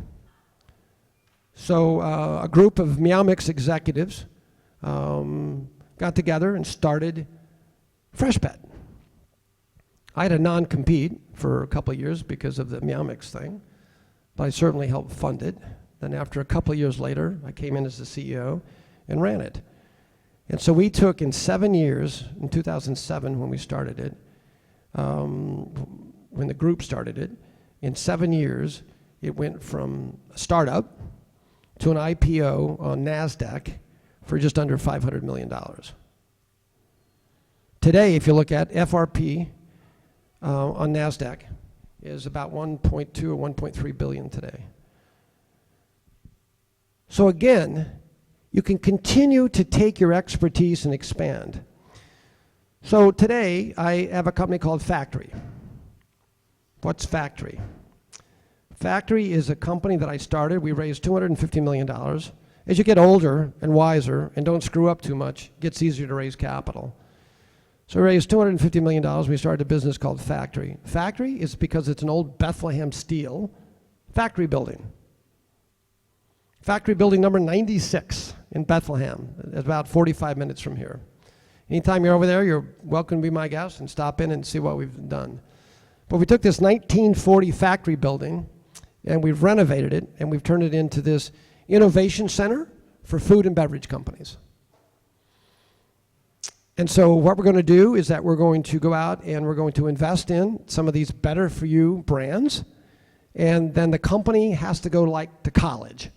So a group of Meow Mix executives got together and started Freshpet. I had a non-compete for a couple of years because of the Meow Mix thing, but I certainly helped fund it. Then after a couple of years later, I came in as the CEO and ran it. And so we took in 7 years, in 2007 when we started it, when the group started it, in 7 years, it went from a startup to an IPO on NASDAQ for just under $500 million. Today, if you look at FRP on NASDAQ, is about 1.2 or 1.3 billion today. So again, you can continue to take your expertise and expand. So today, I have a company called Factory. What's Factory? Factory is a company that I started. We raised $250 million. As you get older and wiser and don't screw up too much, it gets easier to raise capital. So we raised $250 million. We started a business called Factory. Factory is because it's an old Bethlehem steel factory building. Factory building number 96 in Bethlehem. It's about 45 minutes from here. Anytime you're over there, you're welcome to be my guest and stop in and see what we've done. But we took this 1940 factory building and we've renovated it and we've turned it into this innovation center for food and beverage companies. And so what we're going to do is that we're going to go out and we're going to invest in some of these better for you brands, and then the company has to go like to college,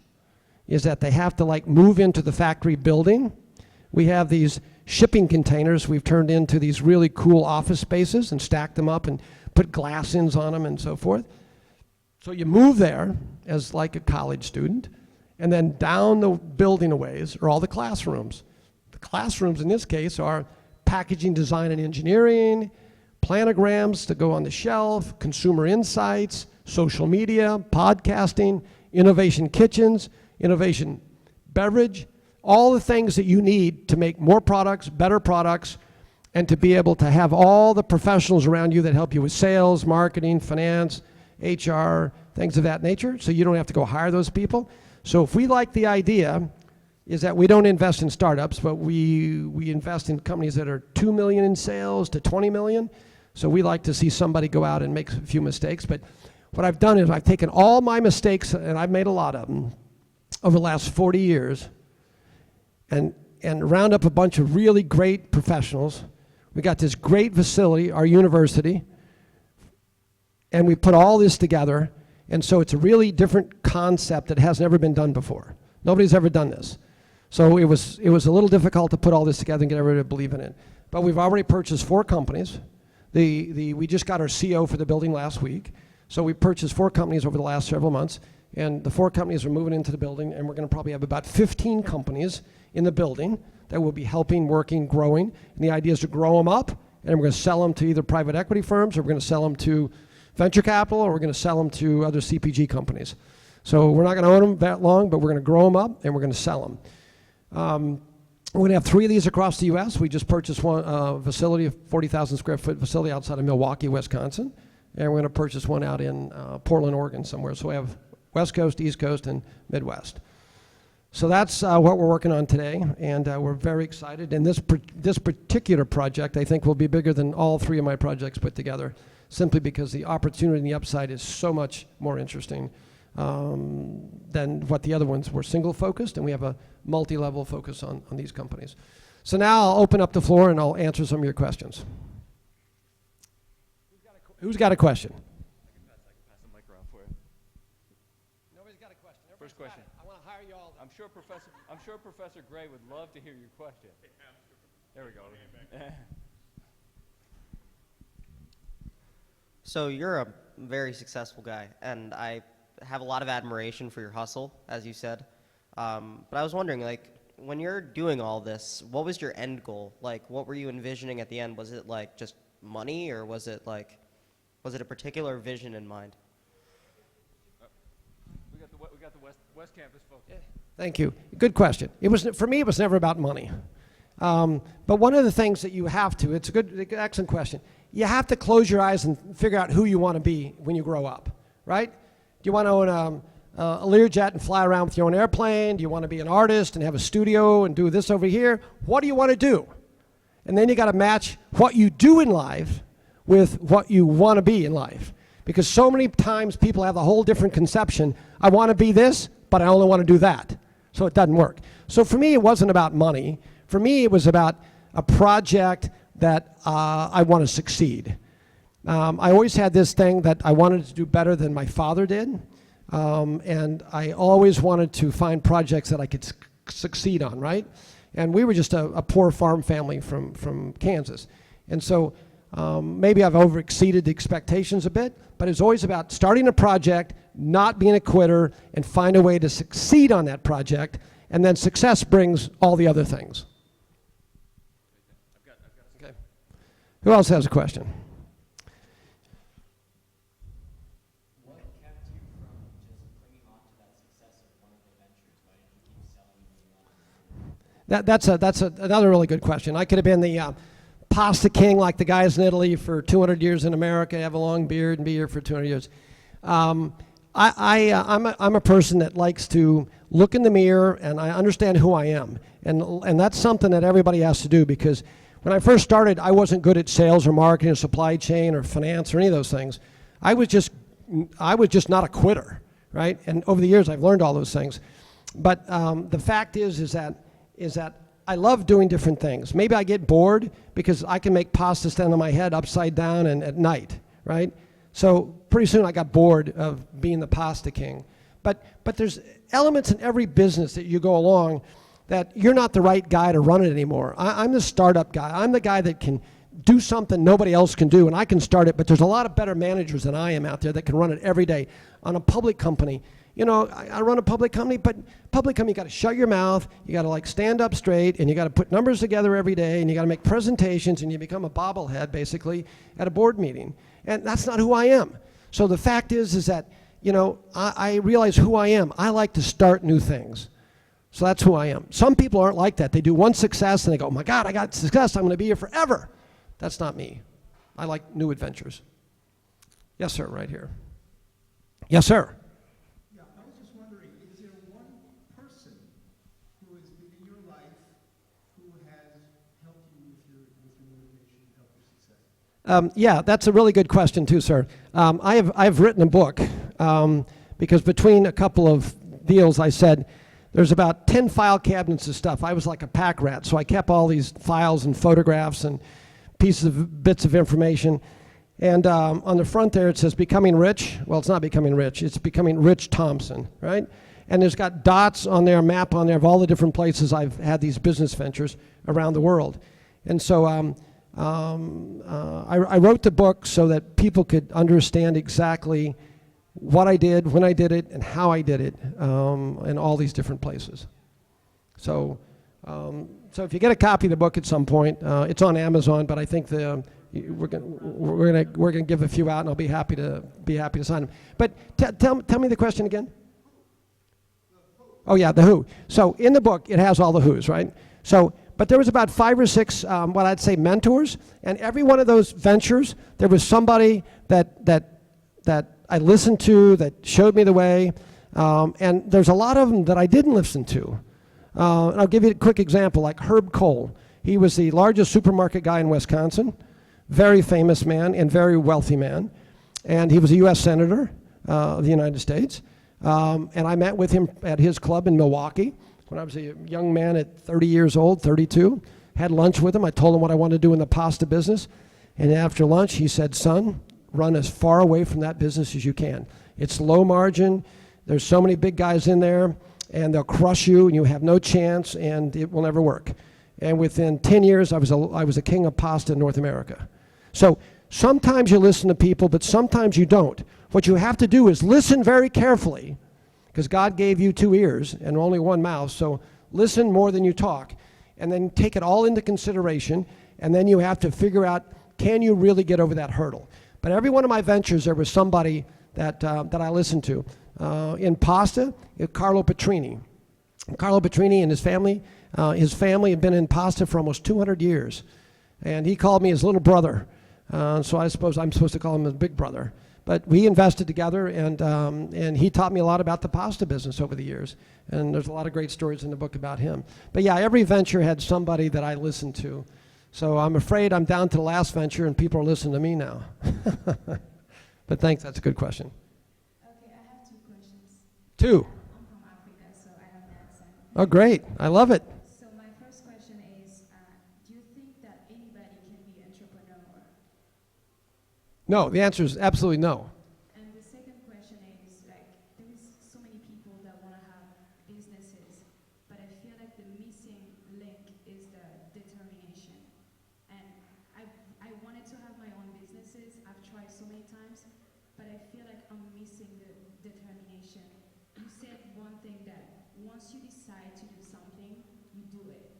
is that they have to like move into the factory building. We have these shipping containers we've turned into these really cool office spaces and stacked them up and put glass ins on them and so forth. So you move there as like a college student, and then down the building a ways are all the classrooms. The classrooms in this case are packaging design and engineering, planograms to go on the shelf, consumer insights, social media, podcasting, innovation kitchens, innovation beverage, all the things that you need to make more products, better products, and to be able to have all the professionals around you that help you with sales, marketing, finance, HR, things of that nature, so you don't have to go hire those people. So if we like the idea, is that we don't invest in startups, but we invest in companies that are 2 million in sales to 20 million. So we like to see somebody go out and make a few mistakes. But what I've done is I've taken all my mistakes, and I've made a lot of them, over the last 40 years, and round up a bunch of really great professionals. We got this great facility, our university, and we put all this together, and so it's a really different concept that has never been done before. Nobody's ever done this. So it was a little difficult to put all this together and get everybody to believe in it. But we've already purchased 4 companies. We just got our CO for the building last week. So we purchased 4 companies over the last several months, and the 4 companies are moving into the building, and we're going to probably have about 15 companies in the building that will be helping, working, growing. And the idea is to grow them up, and we're going to sell them to either private equity firms, or we're going to sell them to venture capital, or we're going to sell them to other CPG companies. So we're not going to own them that long, but we're going to grow them up, and we're going to sell them. We're going to have 3 of these across the U.S. We just purchased one facility, a 40,000 square foot facility outside of Milwaukee, Wisconsin. And we're going to purchase one out in Portland, Oregon somewhere. So we have West Coast, East Coast, and Midwest. So that's what we're working on today, and we're very excited. And this particular project, I think, will be bigger than all 3 of my projects put together, simply because the opportunity and the upside is so much more interesting than what the other ones were single-focused, and we have a multi-level focus on these companies. So now I'll open up the floor, and I'll answer some of your questions. Who's got a question? I can pass the mic around for you. Nobody's got a question. First question. I want to hire you all. I'm sure Professor Gray would love to hear your question. There we go. So you're a very successful guy, and I have a lot of admiration for your hustle, as you said. But I was wondering, like, when you're doing all this, what was your end goal? Like, what were you envisioning at the end? Was it like just money, or was it a particular vision in mind? We got the West Campus folks. Yeah. Thank you. Good question. For me, it was never about money. But one of the things that you have to, it's excellent question. You have to close your eyes and figure out who you want to be when you grow up, right? Do you want to own a Learjet and fly around with your own airplane? Do you want to be an artist and have a studio and do this over here? What do you want to do? And then you got to match what you do in life with what you want to be in life. Because so many times people have a whole different conception. I want to be this, but I only want to do that. So it doesn't work. So for me, it wasn't about money. For me, it was about a project that I want to succeed. I always had this thing that I wanted to do better than my father did. And I always wanted to find projects that I could succeed on, right? And we were just a poor farm family from Kansas. And so maybe I've overexceeded the expectations a bit, but it's always about starting a project, not being a quitter, and find a way to succeed on that project, and then success brings all the other things. Okay. Who else has a question? What kept you from just clinging on to that success of one of the ventures? Why did you keep selling and That's another really good question. I could have been the pasta king like the guys in Italy for 200 years in America, have a long beard and be here for 200 years. I'm a person that likes to look in the mirror and I understand who I am. And that's something that everybody has to do, because when I first started, I wasn't good at sales or marketing or supply chain or finance or any of those things. I was just not a quitter, right? And over the years, I've learned all those things. But the fact is that I love doing different things. Maybe I get bored because I can make pasta stand on my head upside down and at night, right? So pretty soon I got bored of being the pasta king. But there's elements in every business that you go along that you're not the right guy to run it anymore. I'm the startup guy. I'm the guy that can do something nobody else can do, and I can start it, but there's a lot of better managers than I am out there that can run it every day. On a public company, you know, I run a public company, but public company, you got to shut your mouth, you got to like stand up straight, and you got to put numbers together every day, and you got to make presentations, and you become a bobblehead basically at a board meeting. And that's not who I am. So the fact is that, you know, I realize who I am. I like to start new things. So that's who I am. Some people aren't like that. They do one success and they go, oh my God, I got success, I'm going to be here forever. That's not me. I like new adventures. Yes, sir, right here. Yes, sir. Yeah, I was just wondering, is there one person who has been in your life who has helped you with your motivation, help your success? Yeah, that's a really good question too, sir. I've written a book because between a couple of deals I said, there's about 10 file cabinets of stuff. I was like a pack rat, so I kept all these files and photographs and bits of information. And on the front there it says Becoming Rich. Well, it's not Becoming Rich, it's Becoming Rich Thompson, right? And there's got dots on there, a map on there of all the different places I've had these business ventures around the world. And so I wrote the book so that people could understand exactly what I did, when I did it, and how I did it in all these different places. So if you get a copy of the book at some point, it's on Amazon, but I think we're gonna give a few out, and I'll be happy to sign them. But tell me the question again. Oh yeah, the who. So in the book, it has all the who's, right? So, but there was about 5 or 6, what I'd say mentors, and every one of those ventures, there was somebody that I listened to, that showed me the way, and there's a lot of them that I didn't listen to. And I'll give you a quick example, like Herb Cole. He was the largest supermarket guy in Wisconsin, very famous man and very wealthy man, and he was a U.S. Senator of the United States. And I met with him at his club in Milwaukee when I was a young man at 30 years old, 32. Had lunch with him. I told him what I wanted to do in the pasta business. And after lunch, he said, son, run as far away from that business as you can. It's low margin. There's so many big guys in there, and they'll crush you, and you have no chance, and it will never work. And within 10 years, I was a king of pasta in North America. So sometimes you listen to people, but sometimes you don't. What you have to do is listen very carefully, because God gave you 2 ears and only 1 mouth, so listen more than you talk, and then take it all into consideration, and then you have to figure out, can you really get over that hurdle? But every one of my ventures, there was somebody that I listened to. In pasta, Carlo Petrini. Carlo Petrini and his family had been in pasta for almost 200 years. And he called me his little brother So I suppose I'm supposed to call him a big brother. But we invested together, and he taught me a lot about the pasta business over the years. And there's a lot of great stories in the book about him. But yeah, every venture had somebody that I listened to. So I'm afraid I'm down to the last venture, and people are listening to me now. But thanks, that's a good question. Okay, I have 2 questions. Two. I'm from Africa, so I have an accent. Oh, great. I love it. So my first question is, do you think that anybody can be an entrepreneur? No, the answer is absolutely no. And the second question is, like, there is so many people that want to have businesses, but I feel like the missing link is the determination. And I wanted to have my own businesses. I've tried so many times, but I feel like I'm missing the determination. You said one thing, that once you decide to do something, you do it.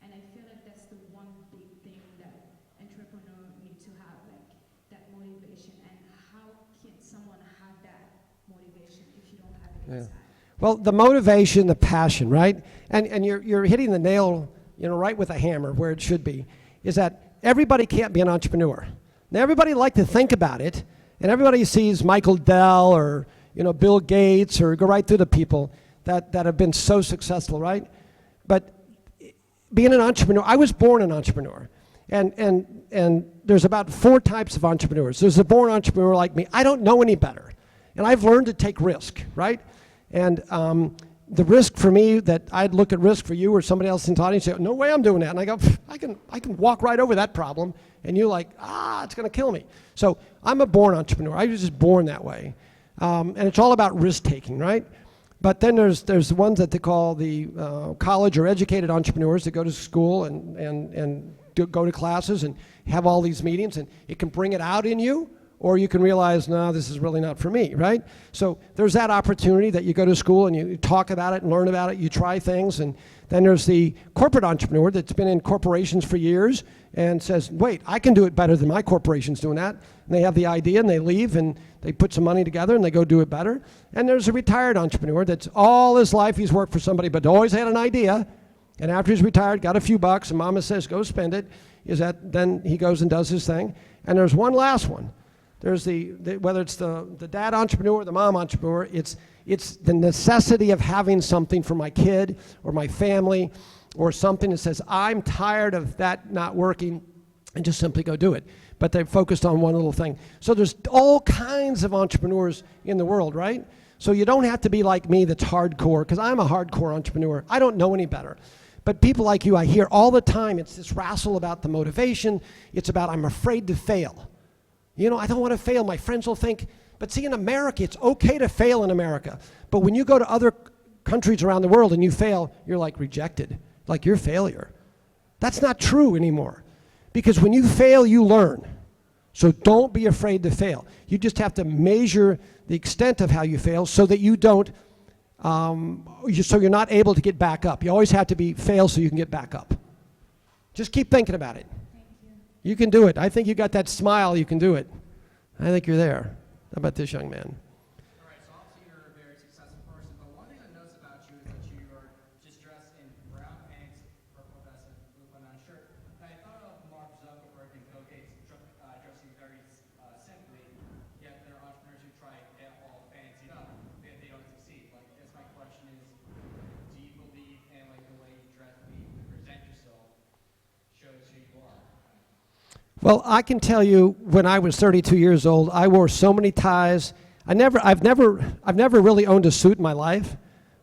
And I feel like that's the one big thing that entrepreneurs need to have, like that motivation. And how can someone have that motivation if you don't have it Yeah. inside? Well, the motivation, the passion, right? And you're hitting the nail, right with a hammer where it should be, is that everybody can't be an entrepreneur. Now, everybody like to think about it, and everybody sees Michael Dell or, Bill Gates, or go right through the people that have been so successful, right? But being an entrepreneur, I was born an entrepreneur. And there's about 4 types of entrepreneurs. There's a born entrepreneur like me. I don't know any better. And I've learned to take risk, right? And the risk for me, that I'd look at risk for you or somebody else in the audience and say, no way I'm doing that. And I go, I can walk right over that problem. And you're like, it's going to kill me. So I'm a born entrepreneur. I was just born that way. And it's all about risk taking, right? But then there's the ones that they call the college or educated entrepreneurs that go to school and go to classes and have all these meetings, and it can bring it out in you, or you can realize, no, this is really not for me, right? So there's that opportunity that you go to school and you talk about it and learn about it, you try things. And then there's the corporate entrepreneur that's been in corporations for years and says, wait, I can do it better than my corporation's doing that. And they have the idea and they leave and they put some money together and they go do it better. And there's a retired entrepreneur that's all his life he's worked for somebody but always had an idea. And after he's retired, got a few bucks, and mama says, go spend it, then he goes and does his thing. And there's one last one. There's whether it's the dad entrepreneur or the mom entrepreneur, it's the necessity of having something for my kid or my family, or something that says, I'm tired of that not working, and just simply go do it. But they're focused on one little thing. So there's all kinds of entrepreneurs in the world, right? So you don't have to be like me that's hardcore, because I'm a hardcore entrepreneur. I don't know any better. But people like you, I hear all the time, it's this wrestle about the motivation. It's about, I'm afraid to fail. I don't want to fail. My friends will think, but see, in America, it's okay to fail in America. But when you go to other countries around the world and you fail, you're like rejected, like you're a failure. That's not true anymore. Because when you fail, you learn. So don't be afraid to fail. You just have to measure the extent of how you fail so that you don't, so you're not able to get back up. You always have to fail so you can get back up. Just keep thinking about it. Thank you. You can do it. I think you got that smile, you can do it. I think you're there. How about this young man? All right, so obviously you're a very successful person, but one thing I noticed about you is that you are just dressed in brown pants, purple vest, and blue button-down shirt. And I thought of Mark Zuckerberg and Bill Gates dressing very simply, yet there are entrepreneurs who try to get all fancy up, and they don't succeed. Like, I guess my question is, do you believe in the way you dress, the way you present yourself shows who you are? Well, I can tell you, when I was 32 years old, I wore so many ties. I've never really owned a suit in my life,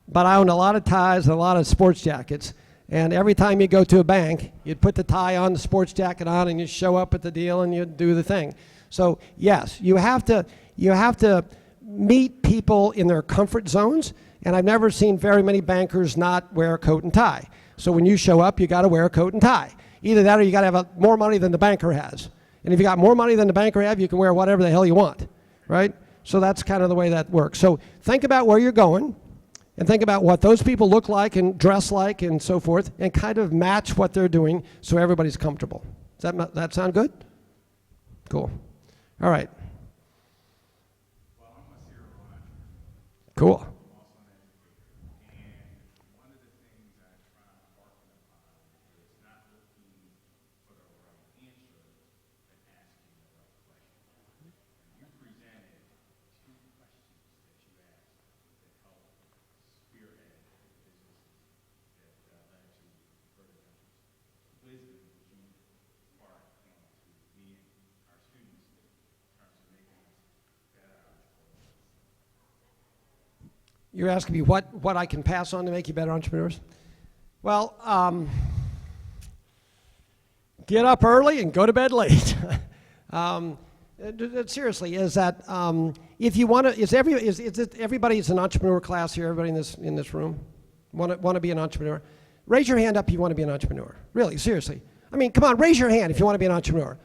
but I owned a lot of ties and a lot of sports jackets. And every time you go to a bank, you'd put the tie on, the sports jacket on, and you show up at the deal and you'd do the thing. So yes, you have to meet people in their comfort zones. And I've never seen very many bankers not wear a coat and tie. So when you show up, you got to wear a coat and tie. Either that or you got to have more money than the banker has. And if you got more money than the banker has, you can wear whatever the hell you want, right? So that's kind of the way that works. So think about where you're going, and think about what those people look like and dress like and so forth, and kind of match what they're doing so everybody's comfortable. Does that sound good? Cool. All right. Well, I'm a serial entrepreneur. Cool. I'm also an educator. And one of the things I try to embark upon is not looking for the right answer, but asking the You're asking me what I can pass on to make you better entrepreneurs? Well, get up early and go to bed late. Seriously, is that if you want to, is it everybody's an entrepreneur class here? Everybody in this room want to be an entrepreneur? Raise your hand up if you want to be an entrepreneur. Really, seriously. I mean, come on, raise your hand if you want to be an entrepreneur.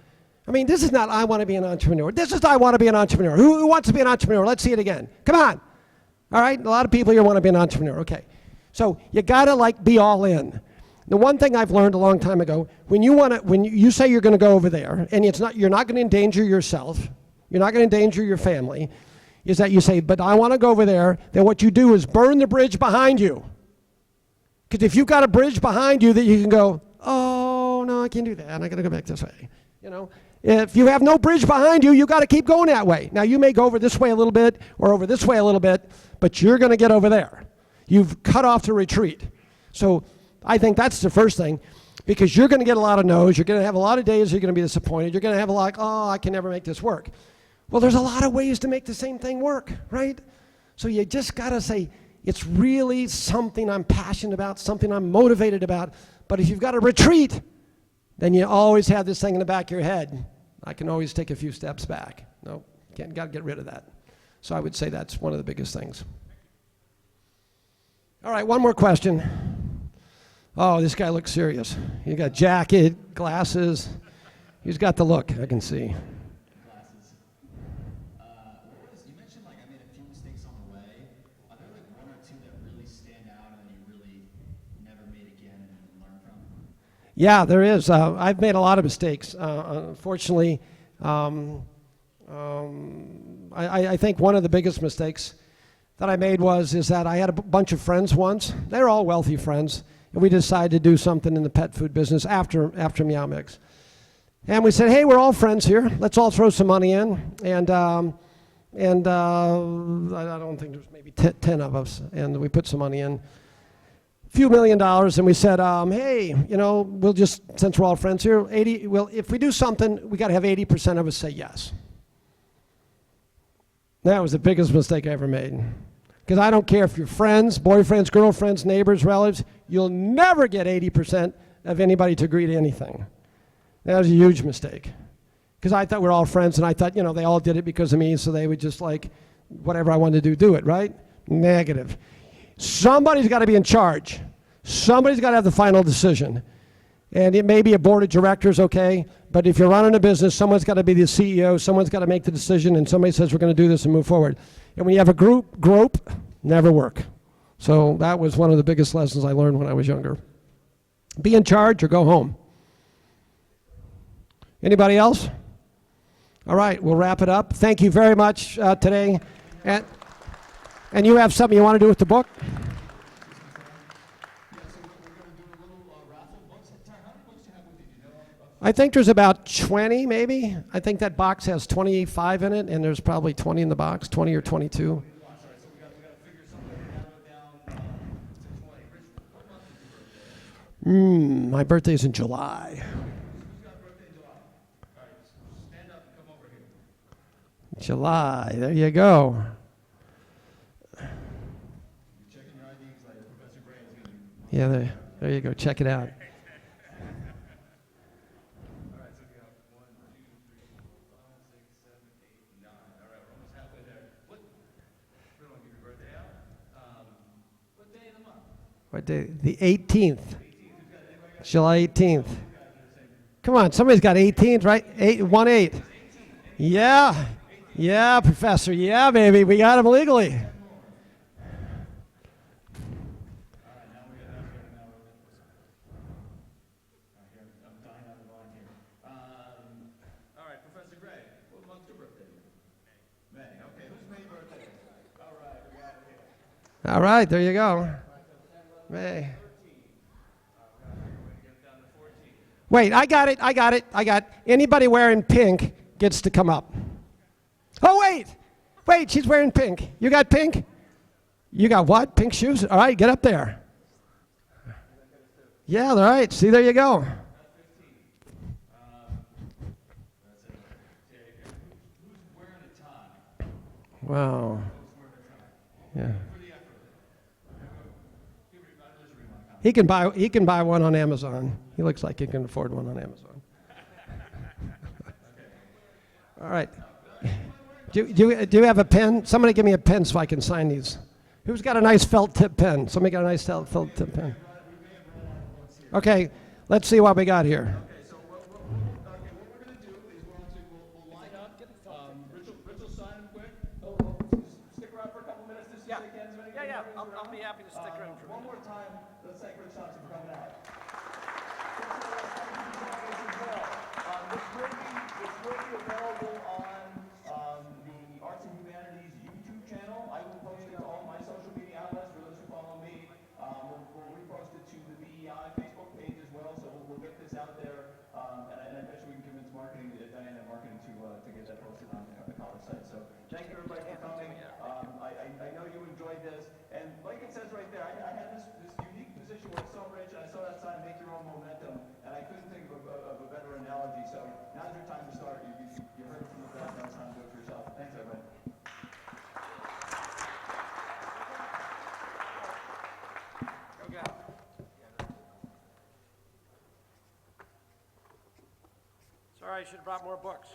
I mean, this is not I want to be an entrepreneur. This is I want to be an entrepreneur. Who wants to be an entrepreneur? Let's see it again. Come on. All right, a lot of people here want to be an entrepreneur. Okay, so you gotta like be all in. The one thing I've learned a long time ago, when you say you're going to go over there, and you're not going to endanger yourself, you're not going to endanger your family, is that you say, but I want to go over there. Then what you do is burn the bridge behind you. Because if you've got a bridge behind you that you can go, oh no, I can't do that. I got to go back this way. You know, if you have no bridge behind you, you got to keep going that way. Now you may go over this way a little bit or over this way a little bit, but you're going to get over there. You've cut off the retreat. So I think that's the first thing, because you're going to get a lot of no's. You're going to have a lot of days you're going to be disappointed. You're going to have a lot, oh, I can never make this work. Well, there's a lot of ways to make the same thing work, right? So you just got to say, it's really something I'm passionate about, something I'm motivated about. But if you've got a retreat, then you always have this thing in the back of your head. I can always take a few steps back. No, got to get rid of that. So I would say that's one of the biggest things. All right, one more question. Oh, this guy looks serious. He got jacket, glasses. He's got the look, I can see. Glasses. You mentioned like I made a few mistakes on the way. Are there like one or two that really stand out and you really never made again and learn from? Yeah, there is. I've made a lot of mistakes. Unfortunately, I think one of the biggest mistakes that I made is that I had a bunch of friends once. They were all wealthy friends. And we decided to do something in the pet food business after Meow Mix. And we said, hey, we're all friends here. Let's all throw some money in. And I don't think there's maybe 10 of us. And we put some money in, a few $1 million. And we said, hey, you know, we'll just, since we're all friends here, if we do something, we got to have 80% of us say yes. That was the biggest mistake I ever made. Because I don't care if you're friends, boyfriends, girlfriends, neighbors, relatives, you'll never get 80% of anybody to agree to anything. That was a huge mistake. Because I thought we were all friends, and I thought, you know, they all did it because of me, so they would just like, whatever I wanted to do it, right? Negative. Somebody's got to be in charge. Somebody's got to have the final decision. And it may be a board of directors, okay, but if you're running a business, someone's got to be the CEO, someone's got to make the decision, and somebody says we're going to do this and move forward. And when you have a group, never work. So that was one of the biggest lessons I learned when I was younger. Be in charge or go home. Anybody else? All right, we'll wrap it up. Thank you very much today. And you have something you want to do with the book? I think there's about 20, maybe. I think that box has 25 in it, and there's probably 20 in the box, 20 or 22. My birthday's in July. July, there you go. Yeah, there you go. Check it out. What day? The 18th. July 18th. Come on, somebody's got 18th, right? 1-8. Yeah. Yeah, Professor. Yeah, baby. We got him legally. All right, Professor Gray, what month's your birthday? May. Okay, who's May birthday? All right, we got it here. All right, there you go. May. Wait, I got it. Anybody wearing pink gets to come up. Oh, wait, she's wearing pink. You got pink? You got what? Pink shoes? All right, get up there. Yeah, all right, see, there you go. Wow. Yeah. He can buy one on Amazon. He looks like he can afford one on Amazon. All right. Do you have a pen? Somebody give me a pen so I can sign these. Who's got a nice felt tip pen? Somebody got a nice felt tip pen? Okay, let's see what we got here. Okay, so what we're going to do is we'll line up. Rich will sign quick. Stick around for a couple minutes just to shake hands. I'll be happy to stick around for a One more time, let's thank Rich Thompson for coming out. This will be available on the Arts and Humanities YouTube channel. I will post it to all my social media outlets for those who follow me. We'll repost it to the BEI Facebook page as well, so we'll get this out there. And I bet you we can convince Diana Marketing to get that posted on the college site. So thank you everybody for coming. I know you enjoyed this. And like it says right there, I had this unique position where it's so rich, and I saw that sign, make your own momentum, and I couldn't think of a better analogy. So now's your time to start. You heard it from the crowd, now it's time to do it for yourself. Thanks, everybody. Sorry, I should have brought more books.